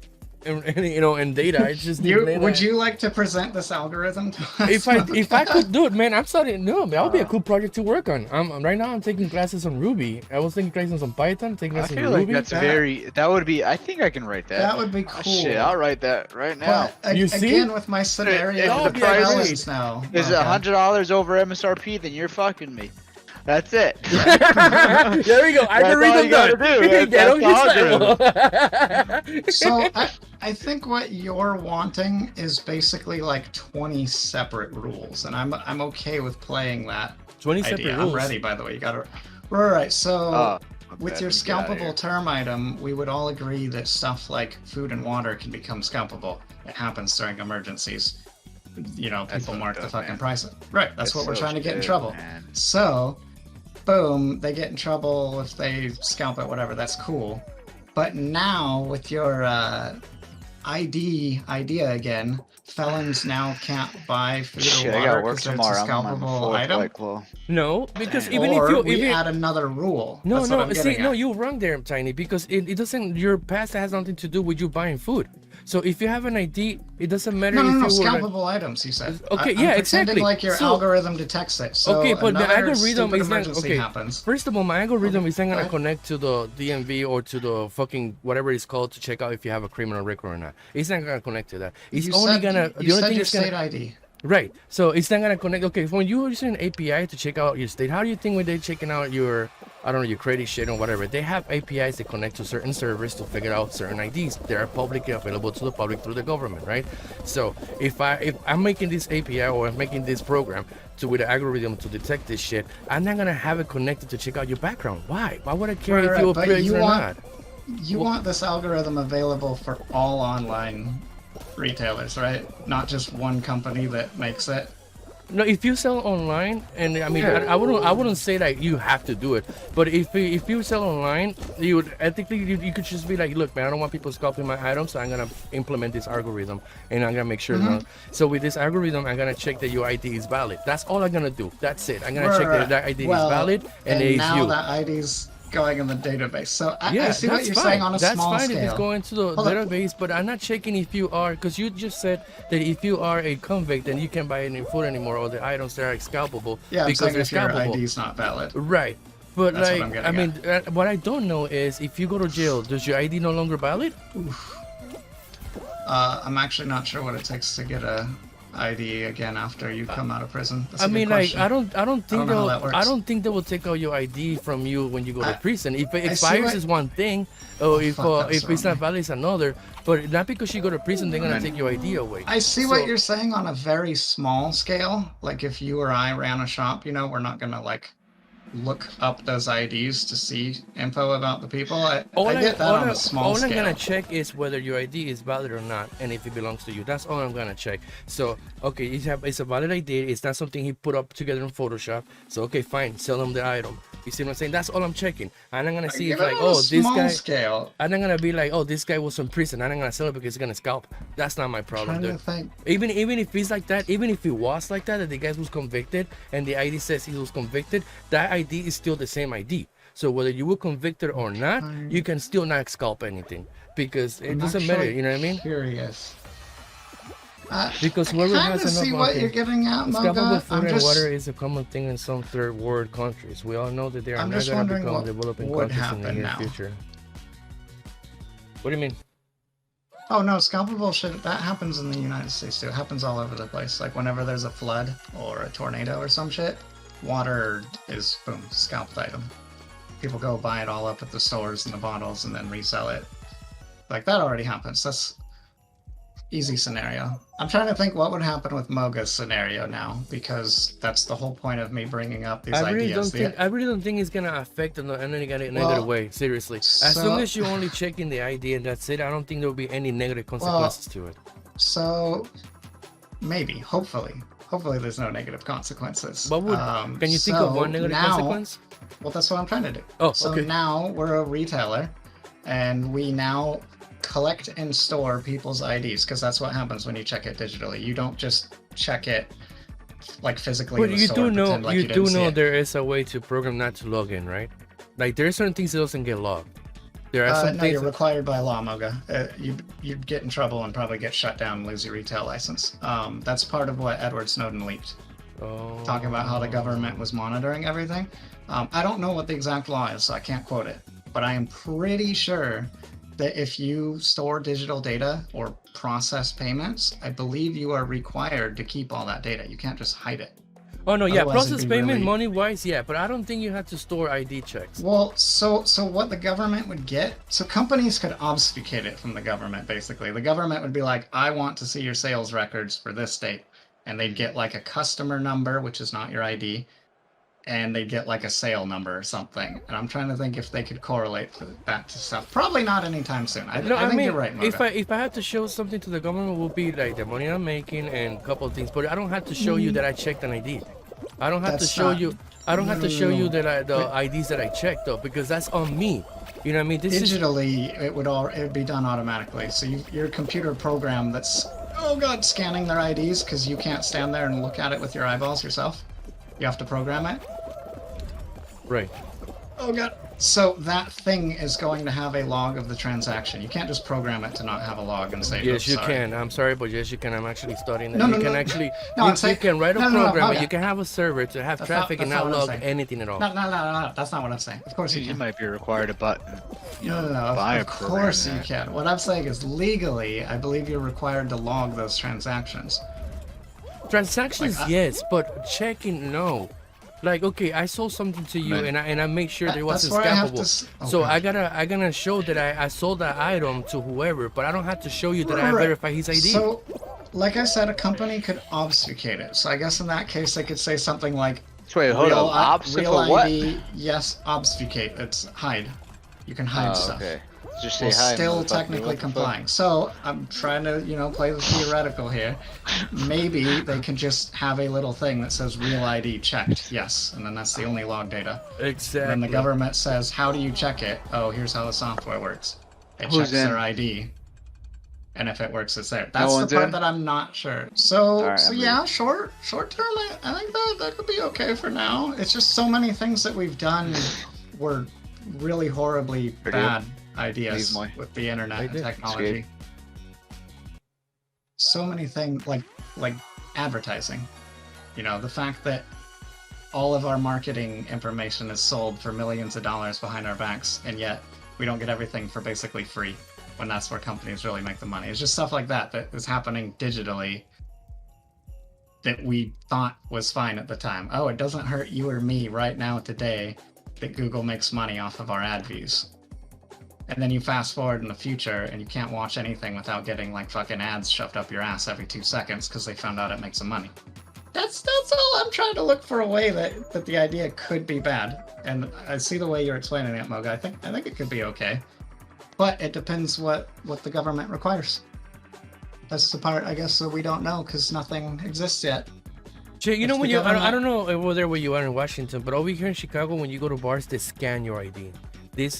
Speaker 2: and and data. I just need to lay
Speaker 4: Would
Speaker 2: that-
Speaker 4: you like to present this algorithm to us?
Speaker 2: if I could do it, man, I'm starting. No, that would be a cool project to work on. Right now I'm taking classes on Ruby. I was taking classes on Python, taking
Speaker 3: I
Speaker 2: classes
Speaker 3: feel
Speaker 2: on
Speaker 3: like
Speaker 2: Ruby.
Speaker 3: that would be. I think I can write that.
Speaker 4: That would be
Speaker 3: Oh,
Speaker 4: cool.
Speaker 3: shit, I'll write that right now.
Speaker 4: But
Speaker 2: You see?
Speaker 4: again, with my scenario,
Speaker 3: if
Speaker 2: the
Speaker 4: of
Speaker 2: price
Speaker 4: balance now.
Speaker 3: Is it
Speaker 4: Moga.
Speaker 3: $100 over MSRP? Then you're fucking me. That's it.
Speaker 2: There we go. Algorithm
Speaker 3: you gotta
Speaker 2: done.
Speaker 3: do.
Speaker 2: Get
Speaker 3: That's
Speaker 2: on
Speaker 3: the
Speaker 2: your
Speaker 4: So I think what you're wanting is basically like 20 separate rules, and I'm okay with playing that
Speaker 2: 20
Speaker 4: idea.
Speaker 2: separate
Speaker 4: I'm
Speaker 2: rules.
Speaker 4: ready, by the way. You gotta. Right. So with
Speaker 3: okay,
Speaker 4: your
Speaker 3: get outta here.
Speaker 4: scalpable term item, we would all agree that stuff like food and water can become scalpable. It happens during emergencies.
Speaker 3: That's
Speaker 4: People
Speaker 3: so
Speaker 4: mark the
Speaker 3: dope,
Speaker 4: fucking
Speaker 3: man.
Speaker 4: price. Right. That's what we're
Speaker 3: so
Speaker 4: trying to get in
Speaker 3: shit,
Speaker 4: trouble.
Speaker 3: man.
Speaker 4: So, boom, they get in trouble if they scalp it, whatever. That's cool. But now with your ID idea again, felons now can't buy food
Speaker 3: Shit,
Speaker 4: or
Speaker 3: I gotta
Speaker 4: water
Speaker 3: work
Speaker 4: because it's a
Speaker 3: tomorrow. I'm on my
Speaker 4: scalpable
Speaker 3: fourth
Speaker 4: item.
Speaker 3: White Claw.
Speaker 2: No, because
Speaker 3: Damn.
Speaker 2: even
Speaker 4: Or
Speaker 2: if you
Speaker 4: we
Speaker 2: even
Speaker 4: add another rule.
Speaker 2: no,
Speaker 4: That's what
Speaker 2: no,
Speaker 4: I'm
Speaker 2: see,
Speaker 4: getting
Speaker 2: no,
Speaker 4: at.
Speaker 2: you're wrong there, Tiny, because it doesn't. Your past has nothing to do with you buying food. So if you have an ID, it doesn't matter
Speaker 4: No,
Speaker 2: if
Speaker 4: no,
Speaker 2: you
Speaker 4: no,
Speaker 2: were like-
Speaker 4: scalpable items, he said.
Speaker 2: Okay,
Speaker 4: I'm
Speaker 2: yeah,
Speaker 4: pretending
Speaker 2: exactly.
Speaker 4: like your
Speaker 2: So-
Speaker 4: algorithm detects it. So
Speaker 2: Okay, but the
Speaker 4: another
Speaker 2: algorithm
Speaker 4: stupid
Speaker 2: is not
Speaker 4: emergency
Speaker 2: okay.
Speaker 4: happens.
Speaker 2: First of all, my algorithm is not
Speaker 4: go
Speaker 2: gonna
Speaker 4: ahead.
Speaker 2: connect to the DMV or to the fucking whatever it's called to check out if you have a criminal record or not. It's not gonna connect to that. It's
Speaker 4: You
Speaker 2: only
Speaker 4: said,
Speaker 2: gonna.
Speaker 4: you
Speaker 2: The only
Speaker 4: said
Speaker 2: thing
Speaker 4: your
Speaker 2: it's gonna.
Speaker 4: state ID.
Speaker 2: Right. So it's not gonna connect. Okay, when you're using an API to check out your state, how do you think when they're checking out your, I don't know, your credit shit or whatever? They have APIs that connect to certain servers to figure out certain IDs. They are publicly available to the public through the government, right? So if I'm making this API or I'm making this program with the algorithm to detect this shit, I'm not gonna have it connected to check out your background. Why? Why would I care if
Speaker 4: Right,
Speaker 2: you're a
Speaker 4: but
Speaker 2: person
Speaker 4: you
Speaker 2: or
Speaker 4: want-
Speaker 2: not?
Speaker 4: You want this algorithm available for all online retailers, right? Not just one company that makes it.
Speaker 2: No, if you sell online, and I mean, I wouldn't say that you have to do it, but if you sell online, you would ethically you could just be like, look, man, I don't want people scalping my items, so I'm gonna implement this algorithm, and I'm gonna make sure. So with this algorithm, I'm gonna check that your ID is valid. That's all I'm gonna do. That's it. I'm gonna check that ID
Speaker 4: Well,
Speaker 2: is valid and it is
Speaker 4: now
Speaker 2: you.
Speaker 4: that ID's going in the database. So I
Speaker 2: Yeah,
Speaker 4: see what
Speaker 2: that's
Speaker 4: you're
Speaker 2: fine.
Speaker 4: saying on a
Speaker 2: That's
Speaker 4: small
Speaker 2: fine
Speaker 4: scale.
Speaker 2: if it's going to the
Speaker 4: Hold on.
Speaker 2: database, but I'm not checking if you are, because you just said that if you are a convict, then you can't buy any food anymore or the items that are scalpable
Speaker 4: Yeah, I'm
Speaker 2: because
Speaker 4: saying
Speaker 2: they're
Speaker 4: if your
Speaker 2: scalpable.
Speaker 4: ID's not valid.
Speaker 2: Right. But
Speaker 4: That's what
Speaker 2: like,
Speaker 4: I'm getting
Speaker 2: I mean, what I don't know is if you go to jail, does your ID no longer valid?
Speaker 4: I'm actually not sure what it takes to get a ID again after you come out of prison. That's a
Speaker 2: I
Speaker 4: good
Speaker 2: mean, like,
Speaker 4: question.
Speaker 2: I don't think
Speaker 4: know how
Speaker 2: they'll,
Speaker 4: that works.
Speaker 2: I don't think they will take out your ID from you when you go to prison. If it
Speaker 4: see
Speaker 2: expires
Speaker 4: what-
Speaker 2: is one thing, or if
Speaker 4: fuck, that's
Speaker 2: if it's
Speaker 4: wrong.
Speaker 2: not valid, it's another. But not because you go to prison, they're gonna take your ID away.
Speaker 4: I see
Speaker 2: So-
Speaker 4: what you're saying on a very small scale. Like if you or I ran a shop, we're not gonna like look up those IDs to see info about the people. I get that on a small
Speaker 2: all
Speaker 4: scale.
Speaker 2: I'm gonna check is whether your ID is valid or not, and if it belongs to you. That's all I'm gonna check. So, okay, it's a valid ID. It's not something he put up together in Photoshop. So, okay, fine, sell him the item. You see what I'm saying? That's all I'm checking. And I'm gonna see
Speaker 4: Get
Speaker 2: if
Speaker 4: it
Speaker 2: like,
Speaker 4: on a
Speaker 2: oh, this
Speaker 4: small
Speaker 2: guy.
Speaker 4: scale.
Speaker 2: I'm not gonna be like, oh, this guy was in prison. I'm not gonna sell it because he's gonna scalp. That's not my problem,
Speaker 4: Trying to
Speaker 2: dude.
Speaker 4: think.
Speaker 2: Even if he's like that, even if he was like that the guy was convicted, and the ID says he was convicted, that ID is still the same ID. So whether you were convicted or not, you can still not scalp anything because it
Speaker 4: I'm
Speaker 2: doesn't matter.
Speaker 4: actually
Speaker 2: You know what I mean?
Speaker 4: Curious.
Speaker 2: Because
Speaker 4: I
Speaker 2: whoever
Speaker 4: kind
Speaker 2: has
Speaker 4: of see
Speaker 2: enough
Speaker 4: what
Speaker 2: okay.
Speaker 4: you're getting at,
Speaker 2: Scalpable
Speaker 4: Moga.
Speaker 2: food
Speaker 4: I'm
Speaker 2: and
Speaker 4: just,
Speaker 2: water is a common thing in some third world countries. We all know that they are
Speaker 4: I'm
Speaker 2: not
Speaker 4: just
Speaker 2: going to
Speaker 4: wondering
Speaker 2: become
Speaker 4: what
Speaker 2: developing
Speaker 4: would
Speaker 2: countries in the
Speaker 4: happen
Speaker 2: near
Speaker 4: now.
Speaker 2: future. What do you mean?
Speaker 4: Oh no, scalpable shit, that happens in the United States too. It happens all over the place. Like whenever there's a flood or a tornado or some shit, water is, boom, scalped item. people go buy it all up at the stores in the bottles and then resell it. Like, that already happens. That's easy scenario. I'm trying to think what would happen with Moga's scenario now, because that's the whole point of me bringing up these ideas.
Speaker 2: I really don't think it's gonna affect in any negative way. Seriously, as long as you're only checking the ID and that's it, I don't think there will be any negative consequences to it.
Speaker 4: So maybe, hopefully there's no negative consequences.
Speaker 2: What would? Can you think of one negative consequence?
Speaker 4: Well, that's what I'm trying to do.
Speaker 2: Oh,
Speaker 4: so
Speaker 2: okay.
Speaker 4: now we're a retailer, and we now collect and store people's IDs, because that's what happens when you check it digitally. You don't just check it like physically.
Speaker 2: But
Speaker 4: in the
Speaker 2: you
Speaker 4: store,
Speaker 2: do know,
Speaker 4: pretend like
Speaker 2: you do
Speaker 4: didn't see
Speaker 2: know
Speaker 4: it.
Speaker 2: there is a way to program not to log in, right? Like there are certain things that doesn't get logged. There are some
Speaker 4: No,
Speaker 2: things.
Speaker 4: you're required by law, Moga. You'd get in trouble and probably get shut down and lose your retail license. That's part of what Edward Snowden leaked. Talking about how the government was monitoring everything. I don't know what the exact law is, so I can't quote it. But I am pretty sure that if you store digital data or process payments, I believe you are required to keep all that data. You can't just hide it.
Speaker 2: Oh no, yeah,
Speaker 4: Otherwise,
Speaker 2: process
Speaker 4: it'd be
Speaker 2: payment
Speaker 4: really-
Speaker 2: money-wise, yeah, but I don't think you have to store ID checks.
Speaker 4: Well, so what the government would get, so companies could obfuscate it from the government, basically. The government would be like, I want to see your sales records for this date. And they'd get like a customer number, which is not your ID, and they'd get like a sale number or something. And I'm trying to think if they could correlate that to stuff. Probably not anytime soon. I think you're right, Moga.
Speaker 2: if I had to show something to the government, it would be like the money I'm making and a couple of things. But I don't have to show you that I checked an ID. I don't have to
Speaker 4: That's
Speaker 2: show
Speaker 4: not-
Speaker 2: you. I don't have to show you
Speaker 4: No.
Speaker 2: that the IDs that I checked though, because that's on me. You know what I mean? This is
Speaker 4: Digitally, it would be done automatically. So your computer program that's, oh god, scanning their IDs, because you can't stand there and look at it with your eyeballs yourself. You have to program it.
Speaker 2: right.
Speaker 4: Oh god. So that thing is going to have a log of the transaction. You can't just program it to not have a log and say,
Speaker 2: Yes,
Speaker 4: "Oops,
Speaker 2: you
Speaker 4: sorry."
Speaker 2: can. I'm sorry, but yes, you can. I'm actually studying that.
Speaker 4: No,
Speaker 2: you
Speaker 4: no,
Speaker 2: can
Speaker 4: no.
Speaker 2: actually,
Speaker 4: No,
Speaker 2: you,
Speaker 4: I'm saying-
Speaker 2: you can write a
Speaker 4: no, no, no,
Speaker 2: program, and
Speaker 4: okay.
Speaker 2: you can have a server to have traffic and
Speaker 4: that's
Speaker 2: not
Speaker 4: not what I'm
Speaker 2: log
Speaker 4: saying.
Speaker 2: anything at all.
Speaker 4: No, that's not what I'm saying. Of course you
Speaker 3: You
Speaker 4: can.
Speaker 3: might be required to
Speaker 4: No.
Speaker 3: buy a
Speaker 4: Of
Speaker 3: program
Speaker 4: course you
Speaker 3: that.
Speaker 4: can. What I'm saying is legally, I believe you're required to log those transactions.
Speaker 2: Transactions,
Speaker 4: Like,
Speaker 2: yes, but checking, no. Like, okay, I sold something to you,
Speaker 3: Man.
Speaker 2: and I make sure that it
Speaker 4: That's
Speaker 2: wasn't
Speaker 4: where I have
Speaker 2: scalpable.
Speaker 4: to
Speaker 2: So
Speaker 4: okay.
Speaker 2: I gotta show that I sold that item to whoever, but I don't have to show you that I
Speaker 4: Right.
Speaker 2: verify his ID.
Speaker 4: So, like I said, a company could obfuscate it. So I guess in that case, they could say something like,
Speaker 3: Wait, hold
Speaker 4: real,
Speaker 3: up. Opposite
Speaker 4: real
Speaker 3: for what?
Speaker 4: ID, yes, obfuscate. It's hide. You can hide
Speaker 3: Oh,
Speaker 4: stuff.
Speaker 3: okay. Just say
Speaker 4: While
Speaker 3: hi.
Speaker 4: still
Speaker 3: motherfucker.
Speaker 4: technically
Speaker 3: What the fuck?
Speaker 4: complying. So I'm trying to, play the theoretical here. Maybe they can just have a little thing that says real ID checked, yes, and then that's the only log data.
Speaker 2: Exactly.
Speaker 4: Then the government says, how do you check it? Oh, here's how the software works. It
Speaker 3: Who's
Speaker 4: checks their
Speaker 3: in?
Speaker 4: ID, and if it works, it's there. That's the
Speaker 3: one's
Speaker 4: part
Speaker 3: in?
Speaker 4: that I'm not sure. So,
Speaker 3: Alright, I'm
Speaker 4: yeah, short term, I think that could be okay for now. It's just so many things that we've done were really horribly
Speaker 3: Pretty
Speaker 4: bad ideas
Speaker 3: Leave my-
Speaker 4: with the internet and
Speaker 2: did.
Speaker 4: technology. So many things like advertising. The fact that all of our marketing information is sold for millions of dollars behind our backs, and yet we don't get everything for basically free, when that's where companies really make the money. It's just stuff like that is happening digitally that we thought was fine at the time. Oh, it doesn't hurt you or me right now today that Google makes money off of our ad views. And then you fast forward in the future and you can't watch anything without getting like fucking ads shoved up your ass every 2 seconds because they found out it makes some money. That's all I'm trying to look for, a way that the idea could be bad. And I see the way you're explaining it, Moga. I think it could be okay. But it depends what the government requires. That's the part, I guess, that we don't know because nothing exists yet.
Speaker 2: Jay, you
Speaker 4: If
Speaker 2: know
Speaker 4: the
Speaker 2: when I
Speaker 4: government-
Speaker 2: don't know over there where you are in Washington, but over here in Chicago, when you go to bars, they scan your ID.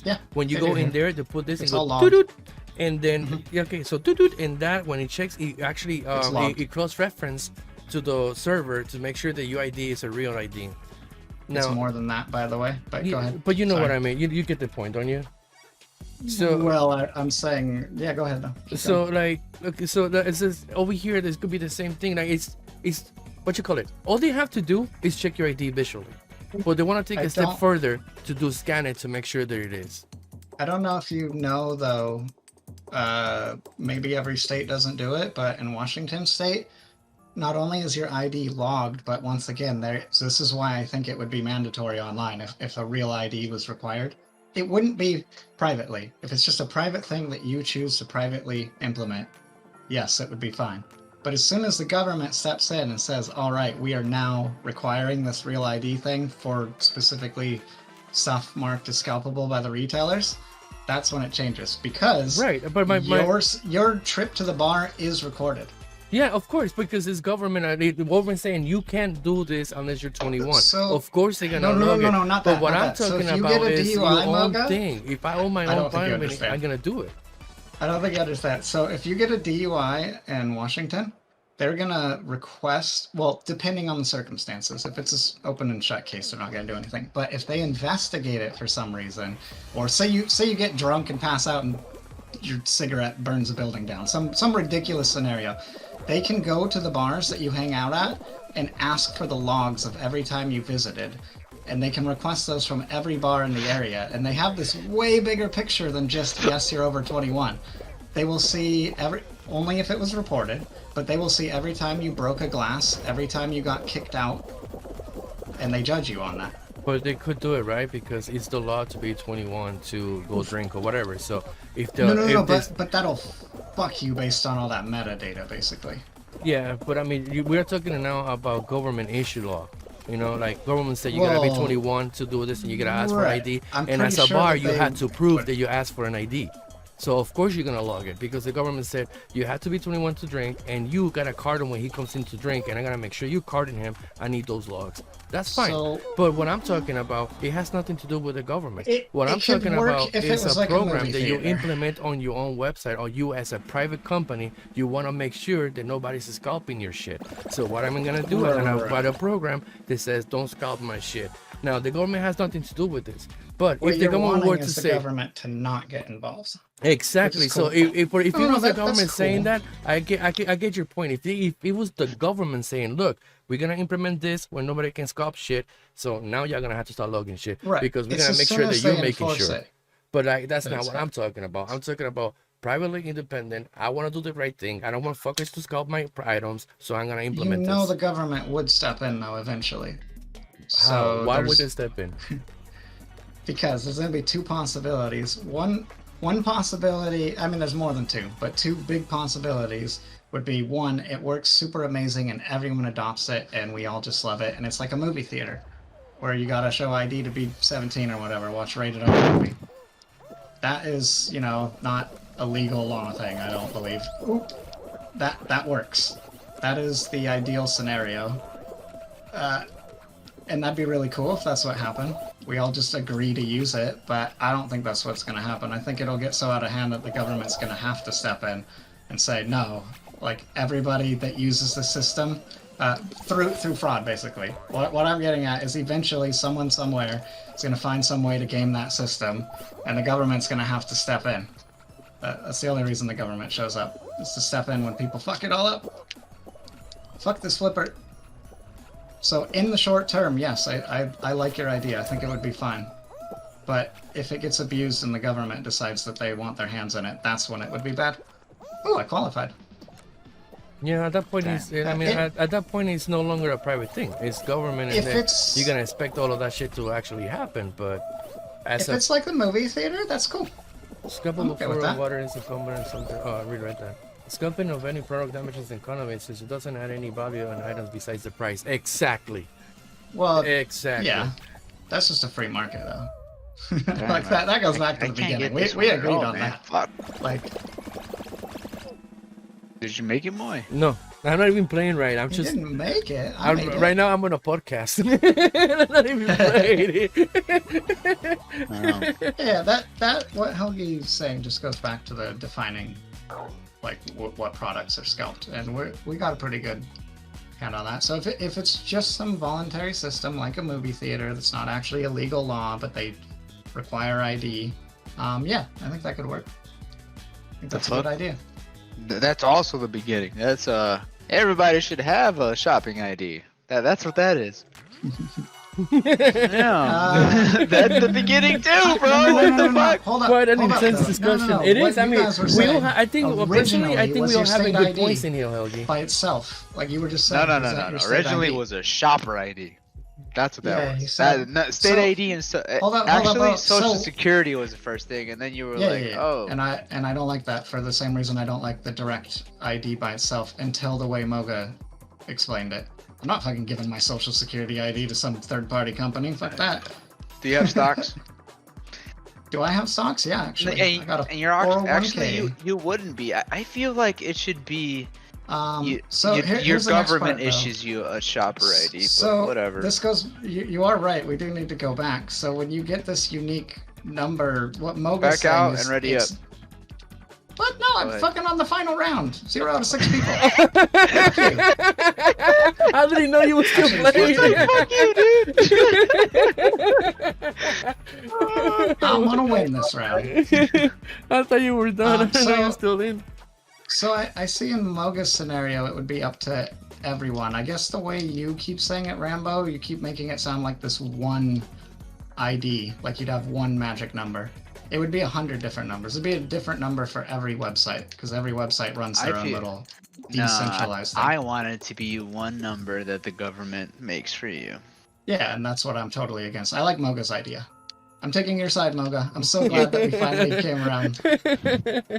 Speaker 4: Yeah,
Speaker 2: When you
Speaker 4: they
Speaker 2: go
Speaker 4: do
Speaker 2: in
Speaker 4: here.
Speaker 2: there, they put this
Speaker 4: It's
Speaker 2: and
Speaker 4: all
Speaker 2: go
Speaker 4: logged.
Speaker 2: toot, and then yeah, okay, so toot, and that when it checks, it actually
Speaker 4: logged.
Speaker 2: it cross-reference to the server to make sure that your ID is a real ID.
Speaker 4: It's
Speaker 2: Now,
Speaker 4: more than that, by the way. But go ahead.
Speaker 2: but you know what
Speaker 4: Sorry.
Speaker 2: I mean. You get the point, don't you? So
Speaker 4: Well, I'm saying, yeah, go ahead though. Keep
Speaker 2: so
Speaker 4: going.
Speaker 2: like okay, so it's just, over here this could be the same thing. Like it's what you call it. All they have to do is check your ID visually, but they want to take
Speaker 4: I
Speaker 2: a step
Speaker 4: don't-
Speaker 2: further to do scan it to make sure that it is.
Speaker 4: I don't know if you know though, maybe every state doesn't do it, but in Washington state, not only is your ID logged, but once again, this is why I think it would be mandatory online if a real ID was required. It wouldn't be privately. If it's just a private thing that you choose to privately implement, yes, it would be fine. But as soon as the government steps in and says, all right, we are now requiring this real ID thing for specifically stuff marked as scalpable by the retailers, that's when it changes. Because your trip to the bar is recorded.
Speaker 2: Yeah, of course, because it's government. The government saying you can't do this unless you're 21.
Speaker 4: So,
Speaker 2: of course they're gonna
Speaker 4: log it.
Speaker 2: No,
Speaker 4: not
Speaker 2: but
Speaker 4: that.
Speaker 2: what
Speaker 4: not
Speaker 2: I'm
Speaker 4: that. So
Speaker 2: talking
Speaker 4: if you
Speaker 2: about
Speaker 4: get a
Speaker 2: is
Speaker 4: DUI,
Speaker 2: your own
Speaker 4: Moga,
Speaker 2: thing. If I own my
Speaker 4: I don't
Speaker 2: own
Speaker 4: think you
Speaker 2: family,
Speaker 4: understand.
Speaker 2: I'm gonna do it.
Speaker 4: I don't think you understand. So if you get a DUI in Washington, they're gonna request, well, depending on the circumstances. If it's an open and shut case, they're not gonna do anything. But if they investigate it for some reason, or say you get drunk and pass out and your cigarette burns a building down, some ridiculous scenario, they can go to the bars that you hang out at and ask for the logs of every time you visited. And they can request those from every bar in the area. And they have this way bigger picture than just, yes, you're over 21. They will see only if it was reported, but they will see every time you broke a glass, every time you got kicked out, and they judge you on that.
Speaker 2: But they could do it, right? Because it's the law to be 21 to go drink or whatever. So if the
Speaker 4: but that'll fuck you based on all that metadata, basically.
Speaker 2: Yeah, but I mean, we're talking now about government issue law. You know, like government said you gotta be 21 to do this, and you gotta ask for an ID. And as a bar, you had to prove that you asked for an ID. So of course you're gonna log it because the government said you have to be 21 to drink, and you gotta card him when he comes in to drink, and I gotta make sure you carding him. I need those logs. That's fine. But what I'm talking about, it has nothing to do with the government. What I'm talking about is a program that you implement on your own website, or you as a private company, you want to make sure that nobody's scalping your shit. So what I'm gonna do is gonna write a program that says don't scalp my shit. Now the government has nothing to do with this. But if the government were to say
Speaker 4: the government to not get involved.
Speaker 2: Exactly. Cool. So if it was the government saying that, I get your point. If it was the government saying, look, we're gonna implement this where nobody can scalp shit, so now y'all gonna have to start logging shit,
Speaker 4: right?
Speaker 2: Because we're gonna make sure that you're making sure.
Speaker 4: It.
Speaker 2: But that's not what I'm talking about. I'm talking about privately independent. I want to do the right thing. I don't want fuckers to scalp my items, so I'm gonna implement this.
Speaker 4: The government would step in though eventually.
Speaker 2: So why would they step in?
Speaker 4: Because there's going to be two possibilities. One possibility, I mean, there's more than two, but two big possibilities would be, one, it works super amazing and everyone adopts it and we all just love it. And it's like a movie theater where you got to show ID to be 17 or whatever, watch rated R movie. That is, not a legal law thing, I don't believe. That works. That is the ideal scenario. And that'd be really cool if that's what happened. We all just agree to use it, but I don't think that's what's going to happen. I think it'll get so out of hand that the government's going to have to step in and say, no, like everybody that uses the system, through fraud, basically. What I'm getting at is eventually someone somewhere is going to find some way to game that system, and the government's going to have to step in. That's the only reason the government shows up, is to step in when people fuck it all up. Fuck this flipper. So in the short term, yes, I like your idea. I think it would be fine. But if it gets abused and the government decides that they want their hands in it, that's when it would be bad. Oh, I qualified.
Speaker 2: Yeah, at that point, at that point, it's no longer a private thing. It's government, and you're gonna expect all of that shit to actually happen. But
Speaker 4: if it's like the movie theater, that's cool.
Speaker 2: Scalping of water is a component of something. Oh, I rewrite that. Scalping of any product damages and economy since it doesn't add any value on items besides the price. Exactly.
Speaker 4: Well,
Speaker 2: exactly.
Speaker 4: Yeah, that's just a free market, though. Like that goes back to the beginning. We agreed on that.
Speaker 3: Fuck.
Speaker 4: Like,
Speaker 3: did you make it, Moy?
Speaker 2: No, I'm not even playing right. I'm just
Speaker 4: didn't make it.
Speaker 2: Right now, I'm on a podcast. I'm not even playing it.
Speaker 4: Yeah, that what Helgi's saying just goes back to the defining, like what products are scalped, and we got a pretty good hand on that. So if it's just some voluntary system like a movie theater that's not actually a legal law, but they require ID, yeah, I think that could work. I think that's a good idea.
Speaker 3: That's also the beginning. That's everybody should have a shopping ID. That's what that is. Yeah. That's the beginning too, bro. What the fuck?
Speaker 4: Hold up.
Speaker 2: Quite an
Speaker 4: hold up,
Speaker 2: intense
Speaker 4: though.
Speaker 2: discussion.
Speaker 4: No,
Speaker 2: It
Speaker 4: what
Speaker 2: is. I
Speaker 4: you
Speaker 2: mean,
Speaker 4: guys were
Speaker 2: we all.
Speaker 4: saying
Speaker 2: I think personally, I
Speaker 4: originally
Speaker 2: think
Speaker 4: was
Speaker 2: we all
Speaker 4: your
Speaker 2: have
Speaker 4: state
Speaker 2: good
Speaker 4: ID
Speaker 2: points in here, Helgi.
Speaker 4: by itself. Like you were just
Speaker 3: No,
Speaker 4: saying.
Speaker 3: no,
Speaker 4: is
Speaker 3: no,
Speaker 4: that
Speaker 3: no,
Speaker 4: your
Speaker 3: no.
Speaker 4: state
Speaker 3: Originally
Speaker 4: ID?
Speaker 3: it was a shopper ID. That's what that
Speaker 4: Yeah,
Speaker 3: was.
Speaker 4: you said-
Speaker 3: State
Speaker 4: so-
Speaker 3: ID and
Speaker 4: Hold up,
Speaker 3: actually
Speaker 4: bro.
Speaker 3: Social
Speaker 4: So-
Speaker 3: Security was the first thing, and then you were
Speaker 4: Yeah,
Speaker 3: like,
Speaker 4: yeah, yeah.
Speaker 3: oh,
Speaker 4: And I don't like that for the same reason I don't like the direct ID by itself until the way Moga explained it. I'm not fucking giving my social security ID to some third-party company. Fuck that.
Speaker 3: do you have stocks?
Speaker 4: Do I have stocks? Yeah, actually. I got a
Speaker 3: and you're
Speaker 4: 401k.
Speaker 3: actually you wouldn't be. I feel like it should be.
Speaker 4: So
Speaker 3: your
Speaker 4: here's the next
Speaker 3: government
Speaker 4: part, though.
Speaker 3: issues you a shopper ID,
Speaker 4: So
Speaker 3: but whatever.
Speaker 4: this goes. You are right. We do need to go back. So when you get this unique number, what Moga's
Speaker 3: Back
Speaker 4: saying
Speaker 3: out
Speaker 4: is
Speaker 3: and ready
Speaker 4: it's-
Speaker 3: up.
Speaker 4: But no, I'm
Speaker 3: ahead.
Speaker 4: fucking on the final round. 0 out of 6 people.
Speaker 2: How did he know you were still
Speaker 4: Actually,
Speaker 2: playing?
Speaker 3: Fuck you, dude.
Speaker 4: I'm gonna win this round.
Speaker 2: I thought you were done. I know
Speaker 4: so-
Speaker 2: you're still in.
Speaker 4: So I see in Moga's scenario, it would be up to everyone. I guess the way you keep saying it, Rambo, you keep making it sound like this one ID, like you'd have one magic number. It would be 100 different numbers. It'd be a different number for every website, because every website runs their
Speaker 3: I
Speaker 4: own
Speaker 3: feel-
Speaker 4: little
Speaker 3: Nah,
Speaker 4: decentralized thing.
Speaker 3: I want it to be one number that the government makes for you.
Speaker 4: Yeah, and that's what I'm totally against. I like Moga's idea. I'm taking your side, Moga. I'm so glad that we finally came around.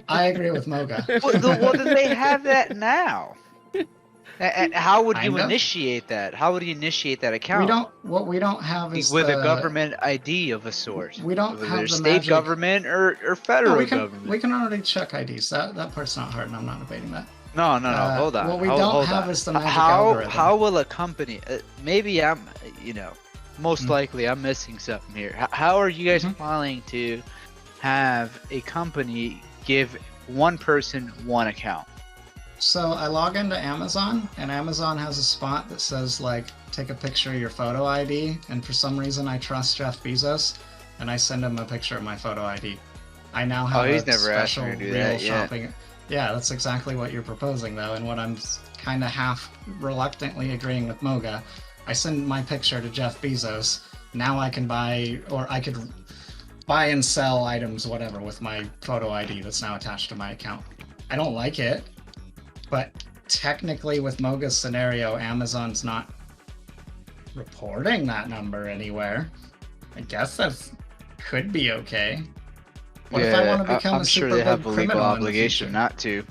Speaker 4: I agree with Moga.
Speaker 3: Well, then they have that now. And how would you
Speaker 4: Kind of.
Speaker 3: initiate that? How would you initiate that account?
Speaker 4: What we don't have is
Speaker 3: with
Speaker 4: the,
Speaker 3: a government ID of a sort.
Speaker 4: We don't
Speaker 3: Whether
Speaker 4: have
Speaker 3: they're
Speaker 4: the
Speaker 3: state
Speaker 4: magic-
Speaker 3: government or
Speaker 4: No,
Speaker 3: federal
Speaker 4: we can
Speaker 3: government.
Speaker 4: already check IDs. That part's not hard, and I'm not debating that.
Speaker 3: No, hold on.
Speaker 4: What we
Speaker 3: hold,
Speaker 4: don't
Speaker 3: hold
Speaker 4: have
Speaker 3: on.
Speaker 4: is the magic
Speaker 3: how
Speaker 4: algorithm.
Speaker 3: how will a company? Maybe I'm, most
Speaker 4: Mm.
Speaker 3: likely I'm missing something here. How are you guys
Speaker 4: Mhm.
Speaker 3: planning to have a company give one person one account?
Speaker 4: So I log into Amazon, and Amazon has a spot that says like, take a picture of your photo ID, and for some reason I trust Jeff Bezos, and I send him a picture of my photo ID. I now have
Speaker 3: he's
Speaker 4: a
Speaker 3: never asked
Speaker 4: special
Speaker 3: me to do
Speaker 4: real
Speaker 3: that yet.
Speaker 4: shopping. Yeah, that's exactly what you're proposing though, and what I'm kind of half reluctantly agreeing with Moga. I send my picture to Jeff Bezos. Now I can buy, or I could buy and sell items, whatever, with my photo ID that's now attached to my account. I don't like it, but technically with Moga's scenario, Amazon's not reporting that number anywhere. I guess that could be okay. What if I want to become
Speaker 3: I'm
Speaker 4: a
Speaker 3: sure
Speaker 4: super
Speaker 3: they have
Speaker 4: big
Speaker 3: a legal
Speaker 4: criminal in the
Speaker 3: obligation
Speaker 4: future?
Speaker 3: not to.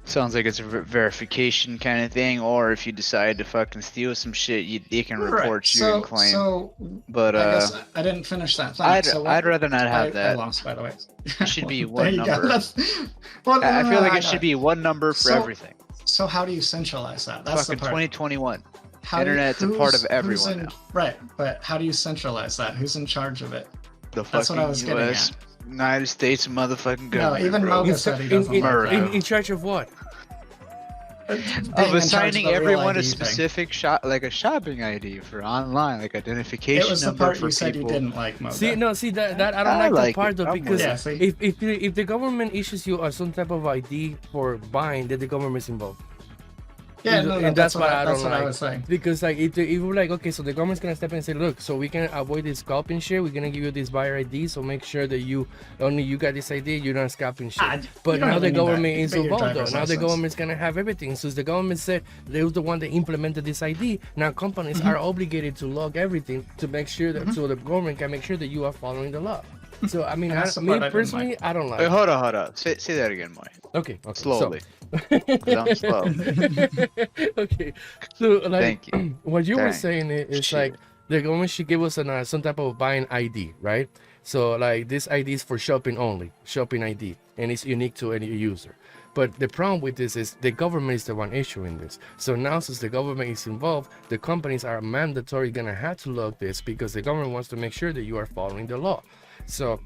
Speaker 3: Sounds like it's a verification kind of thing, or if you decide to fucking steal some shit, they can report you and claim.
Speaker 4: So
Speaker 3: But
Speaker 4: I guess I didn't finish that thought.
Speaker 3: I'd,
Speaker 4: so what-
Speaker 3: I'd rather not have
Speaker 4: I
Speaker 3: that.
Speaker 4: lost, by the way.
Speaker 3: It should be
Speaker 4: There
Speaker 3: one
Speaker 4: you go.
Speaker 3: number.
Speaker 4: Well,
Speaker 3: I feel like
Speaker 4: I
Speaker 3: it should be one number for
Speaker 4: So,
Speaker 3: everything.
Speaker 4: So how do you centralize that? That's
Speaker 3: Fucking
Speaker 4: the part.
Speaker 3: 2021.
Speaker 4: How do you-
Speaker 3: Internet's a part of
Speaker 4: who's
Speaker 3: everyone
Speaker 4: in-
Speaker 3: now.
Speaker 4: Right, but how do you centralize that? Who's in charge of it?
Speaker 3: The
Speaker 4: That's what I
Speaker 3: fucking
Speaker 4: was getting
Speaker 3: U.S. United States motherfucking
Speaker 4: No,
Speaker 3: government.
Speaker 4: even
Speaker 3: bro.
Speaker 4: Moga said he doesn't like that.
Speaker 2: in charge of what?
Speaker 4: Being
Speaker 3: Of
Speaker 4: in charge
Speaker 3: assigning
Speaker 4: the real
Speaker 3: everyone a
Speaker 4: ID thing.
Speaker 3: specific like a shopping ID for online, like identification
Speaker 4: It was the
Speaker 3: number
Speaker 4: part
Speaker 3: for
Speaker 4: you said
Speaker 3: people.
Speaker 4: you didn't like, Moga.
Speaker 2: See, no, see that I don't
Speaker 3: I
Speaker 2: like that
Speaker 3: like
Speaker 2: part
Speaker 3: it.
Speaker 2: though,
Speaker 3: I'm
Speaker 2: because
Speaker 4: Yeah, see?
Speaker 2: if the government issues you some type of ID for buying, then the government's involved.
Speaker 4: Yeah,
Speaker 2: And
Speaker 4: no,
Speaker 2: that's
Speaker 4: what
Speaker 2: what I
Speaker 4: that's
Speaker 2: don't
Speaker 4: what I
Speaker 2: like.
Speaker 4: was saying.
Speaker 2: Because like if we're like, okay, so the government's gonna step in and say, look, so we can avoid this scalping shit, we're gonna give you this buyer ID, so make sure that you got this ID, you're not scalping shit.
Speaker 4: Ah,
Speaker 2: But
Speaker 4: you don't
Speaker 2: now the
Speaker 4: even need that.
Speaker 2: government
Speaker 4: You
Speaker 2: is
Speaker 4: pay your
Speaker 2: involved though.
Speaker 4: driver's
Speaker 2: Now the
Speaker 4: license.
Speaker 2: government's gonna have everything. So the government said they was the one that implemented this ID. Now companies
Speaker 4: Mm-hmm.
Speaker 2: are obligated to log everything to make sure that so the government can make sure that you are following the law. So I mean,
Speaker 4: And that's the
Speaker 2: me
Speaker 4: part I didn't
Speaker 2: personally,
Speaker 4: like.
Speaker 2: I don't like.
Speaker 3: Wait,
Speaker 2: it.
Speaker 3: hold on. Say that again, Moy.
Speaker 2: Okay,
Speaker 3: Slowly.
Speaker 2: So,
Speaker 3: 'Cause I'm slow.
Speaker 2: okay, so like
Speaker 3: Thank you.
Speaker 2: what you were
Speaker 3: Thank
Speaker 2: saying is
Speaker 3: Shit.
Speaker 2: like the government should give us some type of buying ID, right? So like this ID is for shopping only, shopping ID, and it's unique to any user. But the problem with this is the government is the one issuing this. So now since the government is involved, the companies are mandatory gonna have to log this because the government wants to make sure that you are following the law. So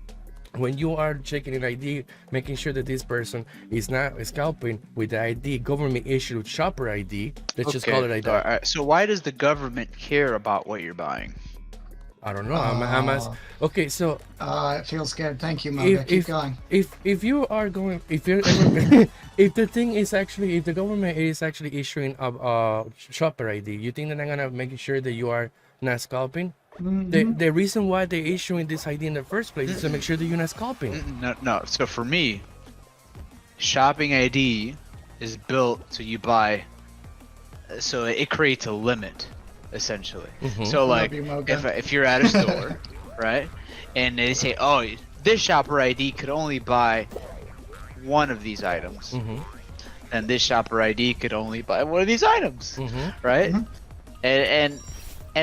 Speaker 2: when you are checking an ID, making sure that this person is not scalping with the ID, government issued shopper ID, let's just call it like that.
Speaker 3: Alright, so why does the government care about what you're buying?
Speaker 2: I don't know. I'm as okay. So
Speaker 4: It feels good. Thank you, Moga. Keep going.
Speaker 2: if you are going, if you're ever, if the thing is actually, if the government is actually issuing a shopper ID, you think that they're gonna make sure that you are not scalping.
Speaker 4: Mhm.
Speaker 2: The reason why they're issuing this ID in the first place is to make sure that you're not scalping.
Speaker 3: No. So for me, shopping ID is built so you buy, so it creates a limit, essentially. So like,
Speaker 4: you, Moga.
Speaker 3: if you're at a store, right, and they say, oh, this shopper ID could only buy one of these items, and this shopper ID could only buy one of these items, right? And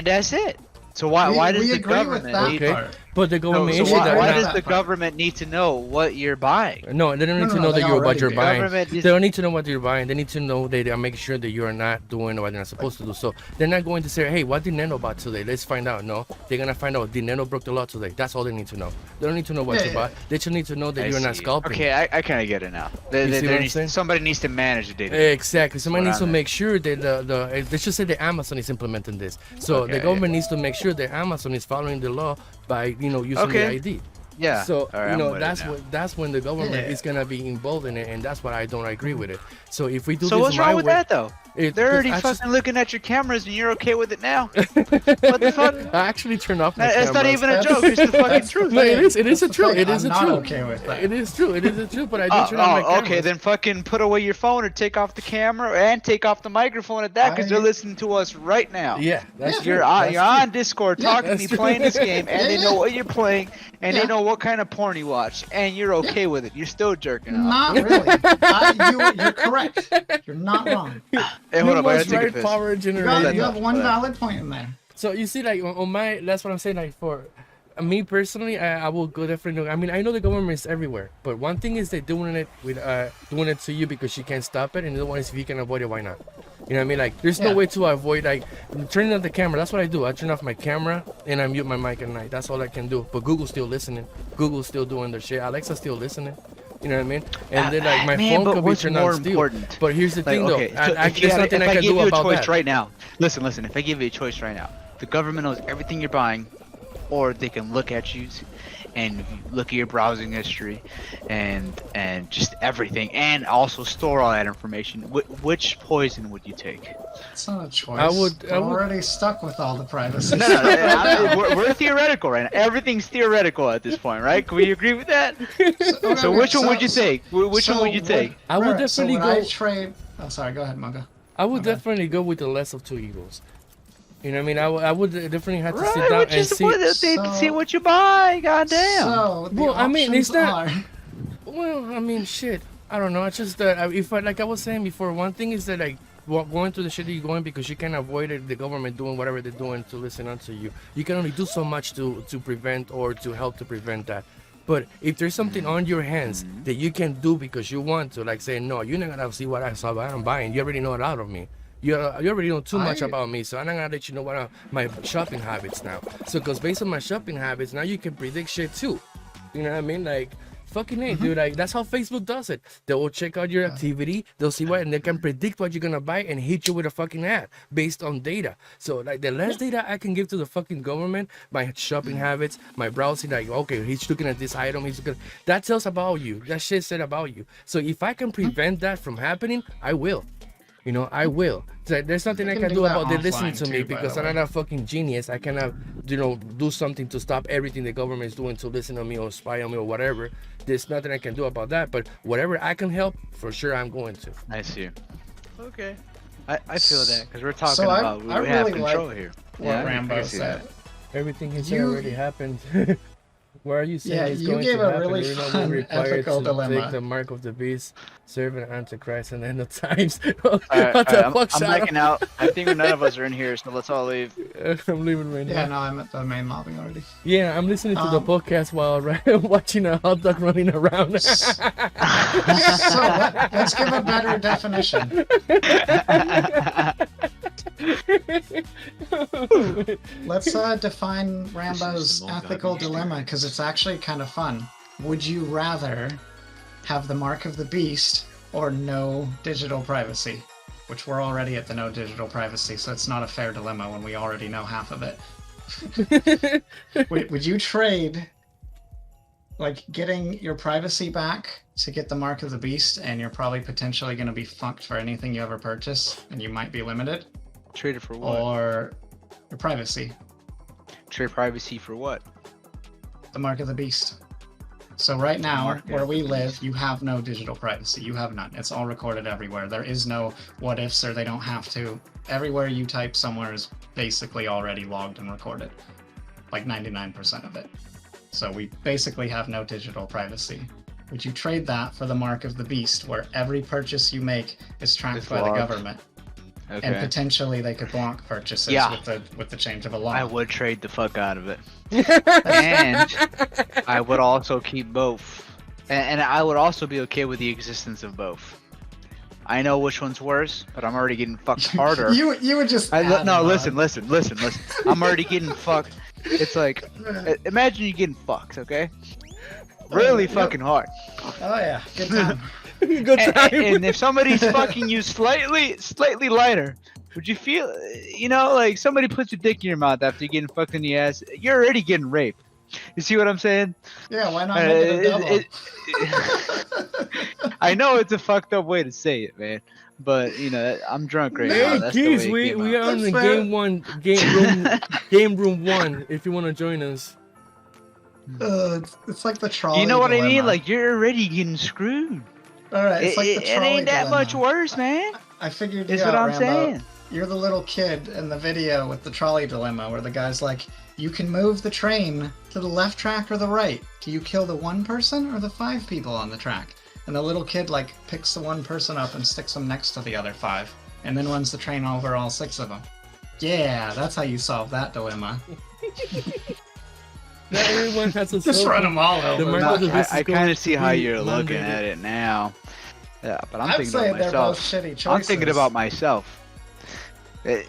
Speaker 3: that's it. So why does
Speaker 4: we
Speaker 3: the
Speaker 4: agree with
Speaker 3: government
Speaker 4: that
Speaker 3: need?
Speaker 4: part.
Speaker 2: But the
Speaker 3: So,
Speaker 2: government
Speaker 3: so
Speaker 2: issue
Speaker 3: why,
Speaker 2: that.
Speaker 3: why
Speaker 2: not-
Speaker 3: does the government need to know what you're buying?
Speaker 2: No, they don't need
Speaker 4: No,
Speaker 2: to
Speaker 4: no,
Speaker 2: know
Speaker 4: they
Speaker 2: that you're what
Speaker 4: already
Speaker 2: you're
Speaker 4: do.
Speaker 2: buying.
Speaker 3: Government
Speaker 2: They
Speaker 3: is-
Speaker 2: don't need to know what you're buying. They need to know that they are making sure that you are not doing what they're not supposed to do. So they're not going to say, hey, what did Neno buy today? Let's find out. No, they're gonna find out, did Neno broke the law today? That's all they need to know. They don't need to know what
Speaker 4: Yeah,
Speaker 2: you
Speaker 4: yeah.
Speaker 2: buy. They just need to know that
Speaker 3: I
Speaker 2: you're not
Speaker 3: see.
Speaker 2: scalping.
Speaker 3: Okay, I kind of get it now.
Speaker 2: You see what I'm saying?
Speaker 3: Somebody needs to manage the data.
Speaker 2: Exactly. Somebody
Speaker 3: what
Speaker 2: needs
Speaker 3: I
Speaker 2: to
Speaker 3: meant.
Speaker 2: make sure that they should say that Amazon is implementing this. So
Speaker 3: Okay,
Speaker 2: the government needs to make sure that Amazon is following the law by using the
Speaker 3: Okay.
Speaker 2: ID.
Speaker 3: Yeah.
Speaker 2: So
Speaker 3: All right, I'm with it now.
Speaker 2: that's when the government
Speaker 4: Yeah.
Speaker 2: is gonna be involved in it, and that's what I don't agree with it. So if we do
Speaker 3: So
Speaker 2: this
Speaker 3: what's
Speaker 2: my
Speaker 3: wrong with
Speaker 2: way,
Speaker 3: that though? They're already fucking looking at your cameras and you're okay with it now. What the fuck?
Speaker 2: I actually turn off my
Speaker 3: It's not
Speaker 2: cameras.
Speaker 3: even a joke. It's the fucking
Speaker 4: That's
Speaker 3: truth.
Speaker 2: No, it is. It is a
Speaker 4: That's the
Speaker 2: truth.
Speaker 4: thing,
Speaker 2: It is a
Speaker 4: I'm not
Speaker 2: truth.
Speaker 4: okay with that.
Speaker 2: It is true. It is a truth. But I do turn on my cameras.
Speaker 3: Okay, then fucking put away your phone or take off the camera and take off the microphone at that because they're listening to us right now.
Speaker 2: Yeah, that's true.
Speaker 3: You're
Speaker 2: That's
Speaker 3: on Discord
Speaker 4: Yeah,
Speaker 3: talking to me,
Speaker 2: that's true.
Speaker 3: playing this game, and they
Speaker 4: Yeah,
Speaker 3: know
Speaker 4: yeah.
Speaker 3: what you're playing, and
Speaker 4: Yeah.
Speaker 3: they know what kind of porn you watch, and you're okay with it. You're still jerking off.
Speaker 4: Not really. You're correct. You're not wrong.
Speaker 3: Hey, hold up, I gotta
Speaker 2: Most
Speaker 3: take a
Speaker 2: right
Speaker 3: piss.
Speaker 2: power
Speaker 4: You,
Speaker 2: generation.
Speaker 4: you have one valid point in there.
Speaker 2: So you see, like on my, that's what I'm saying. Like for me personally, I will go definitely. I mean, I know the government is everywhere, but one thing is they're doing it with doing it to you because you can't stop it, and the other one is if you can avoid it, why not? You know what I mean? Like there's no
Speaker 4: Yeah.
Speaker 2: way to avoid like turning off the camera. That's what I do. I turn off my camera and I mute my mic at night. That's all I can do. But Google's still listening. Google's still doing their shit. Alexa's still listening. You know what I mean? And then like my
Speaker 3: Man,
Speaker 2: phone
Speaker 3: but
Speaker 2: could be
Speaker 3: what's
Speaker 2: turned
Speaker 3: more
Speaker 2: on still.
Speaker 3: important?
Speaker 2: But here's the
Speaker 3: Like,
Speaker 2: thing
Speaker 3: okay,
Speaker 2: though.
Speaker 3: so
Speaker 2: I,
Speaker 3: if you
Speaker 2: there's
Speaker 3: had-
Speaker 2: nothing
Speaker 3: if
Speaker 2: I can
Speaker 3: give
Speaker 2: do
Speaker 3: you a
Speaker 2: about
Speaker 3: choice
Speaker 2: that.
Speaker 3: right now, listen. If I give you a choice right now, the government knows everything you're buying, or they can look at you and look at your browsing history, and just everything, and also store all that information. Which poison would you take?
Speaker 4: It's not a choice.
Speaker 2: I would-
Speaker 4: We're already stuck with all the privacy.
Speaker 3: No, we're theoretical right now. Everything's theoretical at this point, right? Can we agree with that? So which one would you take? Which one would you take?
Speaker 2: I would
Speaker 4: Right, so
Speaker 2: definitely
Speaker 4: would I
Speaker 2: go.
Speaker 4: trade. Oh, sorry. Go ahead, Moga.
Speaker 2: I would
Speaker 4: Okay.
Speaker 2: definitely go with the less of two evils. You know what I mean? I would definitely have to sit
Speaker 3: Right,
Speaker 2: down
Speaker 3: which
Speaker 2: and
Speaker 3: is
Speaker 2: see.
Speaker 3: what they
Speaker 4: So-
Speaker 3: see what you buy. Goddamn.
Speaker 4: So the
Speaker 2: Well, I mean, it's
Speaker 4: options
Speaker 2: not-
Speaker 4: are-
Speaker 2: Well, I mean, shit. I don't know. It's just that if I, like I was saying before, one thing is that like going through the shit that you're going because you can't avoid it, the government doing whatever they're doing to listen onto you. You can only do so much to prevent or to help to prevent that. But if there's something on your hands that you can do because you want to, like saying, no, you're not gonna see what I'm buying. You already know a lot of me. You already know too much about me, so I'm not gonna let you know what are my shopping habits now. So, because based on my shopping habits, now you can predict shit too. You know what I mean? Like, fucking A, dude. Like, that's how Facebook does it. They will check out your activity, they'll see what, and they can predict what you're gonna buy and hit you with a fucking ad based on data. So, like, the less data I can give to the fucking government, my shopping habits, my browsing, like, okay, he's looking at this item, that tells about you. That shit said about you. So, if I can prevent that from happening, I will. You know, I will. So there's nothing I
Speaker 4: can
Speaker 2: can
Speaker 4: do
Speaker 2: do
Speaker 4: that
Speaker 2: about they listening
Speaker 4: offline
Speaker 2: to me
Speaker 4: too, by
Speaker 2: because
Speaker 4: the
Speaker 2: I'm
Speaker 4: way.
Speaker 2: not a fucking genius. I cannot, do something to stop everything the government is doing to listen to me or spy on me or whatever. There's nothing I can do about that. But whatever I can help, for sure I'm going to.
Speaker 3: I see. Okay. I feel that because we're talking
Speaker 4: So I-
Speaker 3: about we
Speaker 4: I
Speaker 3: have
Speaker 4: really
Speaker 3: control
Speaker 4: like
Speaker 3: here.
Speaker 4: What
Speaker 3: Yeah, I can
Speaker 4: Rambo
Speaker 3: see
Speaker 4: said.
Speaker 3: that.
Speaker 2: Everything he said
Speaker 4: You-
Speaker 2: already happened. Where are you saying
Speaker 4: Yeah,
Speaker 2: it's
Speaker 4: you
Speaker 2: going
Speaker 4: gave
Speaker 2: to
Speaker 4: a
Speaker 2: happen?
Speaker 4: really
Speaker 2: We're not
Speaker 4: fun
Speaker 2: required
Speaker 4: ethical
Speaker 2: to
Speaker 4: dilemma.
Speaker 2: take the mark of the beast, serve an Antichrist, and end of times. what
Speaker 3: Alright,
Speaker 2: the
Speaker 3: I'm
Speaker 2: fuck, Shadow?
Speaker 3: backing out. I think none of us are in here, so let's all leave.
Speaker 2: I'm leaving right now.
Speaker 4: Yeah, no, I'm at the main lobby already.
Speaker 2: Yeah, I'm listening to the
Speaker 4: Um,
Speaker 2: podcast while watching a hot dog running around.
Speaker 4: So let's give a better definition. Let's define Rambo's
Speaker 3: Moga
Speaker 4: ethical
Speaker 3: Talks.
Speaker 4: dilemma because it's actually kind of fun. Would you rather have the mark of the beast or no digital privacy? Which we're already at the no digital privacy, so it's not a fair dilemma when we already know half of it. Would you trade like getting your privacy back to get the mark of the beast, and you're probably potentially going to be fucked for anything you ever purchase, and you might be limited,
Speaker 3: Traded for what?
Speaker 4: or your privacy?
Speaker 3: Trade privacy for what?
Speaker 4: The mark of the beast. So right now,
Speaker 3: Mark
Speaker 4: where
Speaker 3: of
Speaker 4: we
Speaker 3: the
Speaker 4: live,
Speaker 3: beast.
Speaker 4: you have no digital privacy. You have none. It's all recorded everywhere. There is no what ifs or they don't have to. Everywhere you type somewhere is basically already logged and recorded. Like 99% of it. So we basically have no digital privacy. Would you trade that for the mark of the beast, where every purchase you make is tracked
Speaker 3: It's
Speaker 4: by
Speaker 3: logged.
Speaker 4: the government?
Speaker 3: Okay.
Speaker 4: And potentially they could block purchases
Speaker 3: Yeah.
Speaker 4: with the change of a law.
Speaker 3: I would trade the fuck out of it. And I would also keep both. And I would also be okay with the existence of both. I know which one's worse, but I'm already getting fucked harder.
Speaker 4: You would just add
Speaker 3: No,
Speaker 4: it
Speaker 3: listen.
Speaker 4: on.
Speaker 3: I'm already getting fucked. It's like, imagine you getting fucked, okay? Really
Speaker 4: Yep.
Speaker 3: fucking hard.
Speaker 4: Oh yeah, good time.
Speaker 2: Good time.
Speaker 3: And if somebody's fucking you slightly lighter, would you feel, like somebody puts a dick in your mouth after you're getting fucked in the ass, you're already getting raped. You see what I'm saying?
Speaker 4: Yeah, why not make it a double?
Speaker 3: I know it's a fucked up way to say it, man. But I'm drunk right now.
Speaker 2: Hey,
Speaker 3: That's the
Speaker 2: Keys,
Speaker 3: way it
Speaker 2: we
Speaker 3: came out.
Speaker 2: are in the
Speaker 4: That's fair.
Speaker 2: game one, game room 1. If you want to join us.
Speaker 4: It's like the trolley.
Speaker 3: You know what I mean?
Speaker 4: dilemma.
Speaker 3: Like you're already getting screwed.
Speaker 4: All right, it's like the
Speaker 3: It
Speaker 4: trolley
Speaker 3: ain't that
Speaker 4: dilemma.
Speaker 3: much worse, man.
Speaker 4: I figured
Speaker 3: Is
Speaker 4: you
Speaker 3: what
Speaker 4: out,
Speaker 3: I'm
Speaker 4: Rambo.
Speaker 3: saying.
Speaker 4: You're the little kid in the video with the trolley dilemma, where the guy's like, "You can move the train to the left track or the right. Do you kill the one person or the 5 people on the track?" And the little kid like picks the one person up and sticks them next to the other 5, and then runs the train over all 6 of them. Yeah, that's how you solve that dilemma.
Speaker 2: Not everyone has a
Speaker 4: Just
Speaker 2: cell
Speaker 4: run
Speaker 2: phone.
Speaker 4: them all
Speaker 2: The
Speaker 4: over.
Speaker 2: mark
Speaker 3: No,
Speaker 2: of the beast
Speaker 3: I
Speaker 2: is going
Speaker 3: kind of see
Speaker 2: to
Speaker 3: how
Speaker 2: be
Speaker 3: you're looking
Speaker 2: mandated.
Speaker 3: at it now. Yeah, but I'm
Speaker 4: I'm
Speaker 3: thinking
Speaker 4: saying
Speaker 3: about
Speaker 4: they're both
Speaker 3: myself.
Speaker 4: shitty choices.
Speaker 3: I'm thinking about myself. We're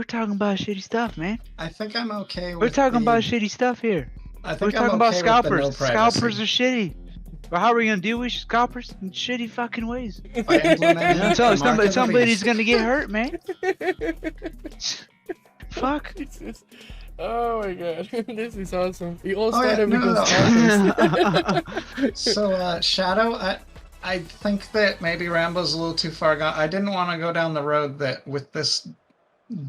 Speaker 3: talking about shitty stuff, man.
Speaker 4: I think I'm okay with
Speaker 3: We're talking
Speaker 4: the-
Speaker 3: about shitty stuff here.
Speaker 4: I
Speaker 3: We're
Speaker 4: think
Speaker 3: talking
Speaker 4: I'm
Speaker 3: about
Speaker 4: okay
Speaker 3: scalpers.
Speaker 4: with the no privacy.
Speaker 3: Scalpers are shitty. But how are we gonna deal with scalpers in shitty fucking ways?
Speaker 4: By implementing
Speaker 3: You know,
Speaker 4: the mark of the
Speaker 3: somebody's
Speaker 4: beast.
Speaker 3: gonna get hurt, man. Fuck.
Speaker 2: It's just- oh my god, this is awesome. We all
Speaker 4: Oh, yeah,
Speaker 2: started
Speaker 4: no,
Speaker 2: because
Speaker 4: So, Shadow, I think that maybe Rambo's a little too far gone. I didn't want to go down the road that with this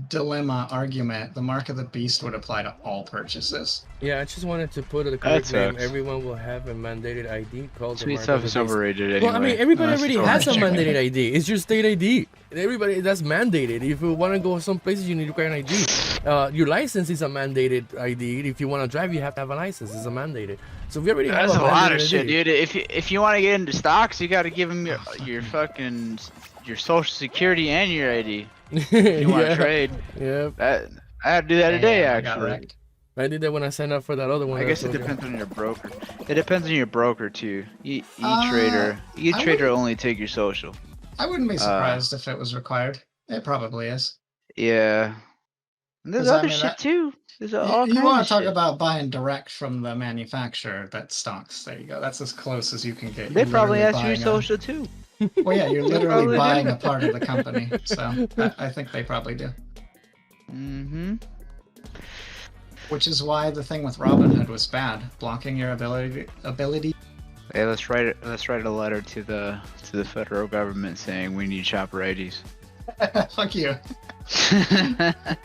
Speaker 4: dilemma argument, the mark of the beast would apply to all purchases.
Speaker 2: yeah, I just wanted to put the correct name.
Speaker 3: sucks.
Speaker 2: Everyone will have a mandated ID called the
Speaker 3: Sweet
Speaker 2: mark
Speaker 3: stuff
Speaker 2: of the
Speaker 3: is
Speaker 2: beast.
Speaker 3: overrated anyway.
Speaker 2: Well, I mean, everybody
Speaker 3: Unless
Speaker 2: already
Speaker 3: it's
Speaker 2: has a
Speaker 3: overrated.
Speaker 2: mandated ID. It's your state ID. Everybody, that's mandated. If you want to go some places, you need to carry an ID. Your license is a mandated ID. If you want to drive, you have to have a license. It's a mandated. So we already have
Speaker 3: That's a lot of
Speaker 2: mandated
Speaker 3: shit,
Speaker 2: ID.
Speaker 3: dude. If you want to get into stocks, you got to give them your fucking your social security and your ID. If you want to trade.
Speaker 2: Yeah,
Speaker 3: I had to do that today,
Speaker 4: Damn, I got
Speaker 3: actually.
Speaker 4: wrecked.
Speaker 2: I did that when I signed up for that other one.
Speaker 3: I
Speaker 2: that
Speaker 3: guess it
Speaker 2: told you.
Speaker 3: depends on your broker. It depends on your broker too. E-trader
Speaker 4: I
Speaker 3: E-trader only take your social.
Speaker 4: I wouldn't be surprised if it was required. It probably is.
Speaker 3: Yeah. And there's
Speaker 4: 'Cause, I
Speaker 3: other
Speaker 4: mean,
Speaker 3: shit
Speaker 4: that-
Speaker 3: too. There's all
Speaker 4: You
Speaker 3: kinds
Speaker 4: want
Speaker 3: of
Speaker 4: to talk
Speaker 3: shit.
Speaker 4: about buying direct from the manufacturer that stocks. There you go. That's as close as you can get.
Speaker 3: They
Speaker 4: You're
Speaker 3: probably
Speaker 4: literally
Speaker 3: ask you your
Speaker 4: buying
Speaker 3: social too.
Speaker 4: Well, yeah, you're
Speaker 3: They
Speaker 4: literally
Speaker 3: probably do.
Speaker 4: buying a part of the company. So I think they probably do.
Speaker 3: Mm-hmm.
Speaker 4: Which is why the thing with Robinhood was bad, blocking your ability.
Speaker 3: Hey, let's write a letter to the federal government saying we need shopper IDs.
Speaker 4: Fuck you.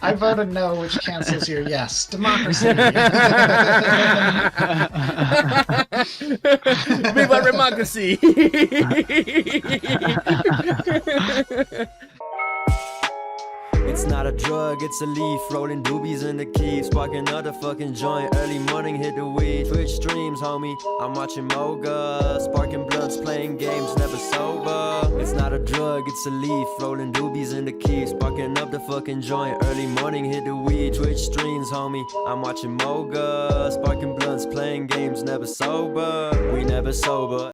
Speaker 4: I voted no, which cancels your yes. Democracy.
Speaker 2: Viva democracy!
Speaker 1: It's not a drug, it's a leaf. Rolling doobies in the keep. Sparking another fucking joint. Early morning, hit the weed. Twitch streams, homie. I'm watching Moga. Sparking blunts, playing games, never sober. It's not a drug, it's a leaf. Rolling doobies in the keep. Sparking up the fucking joint. Early morning, hit the weed. Twitch streams, homie. I'm watching Moga. Sparking blunts, playing games, never sober. We never sober.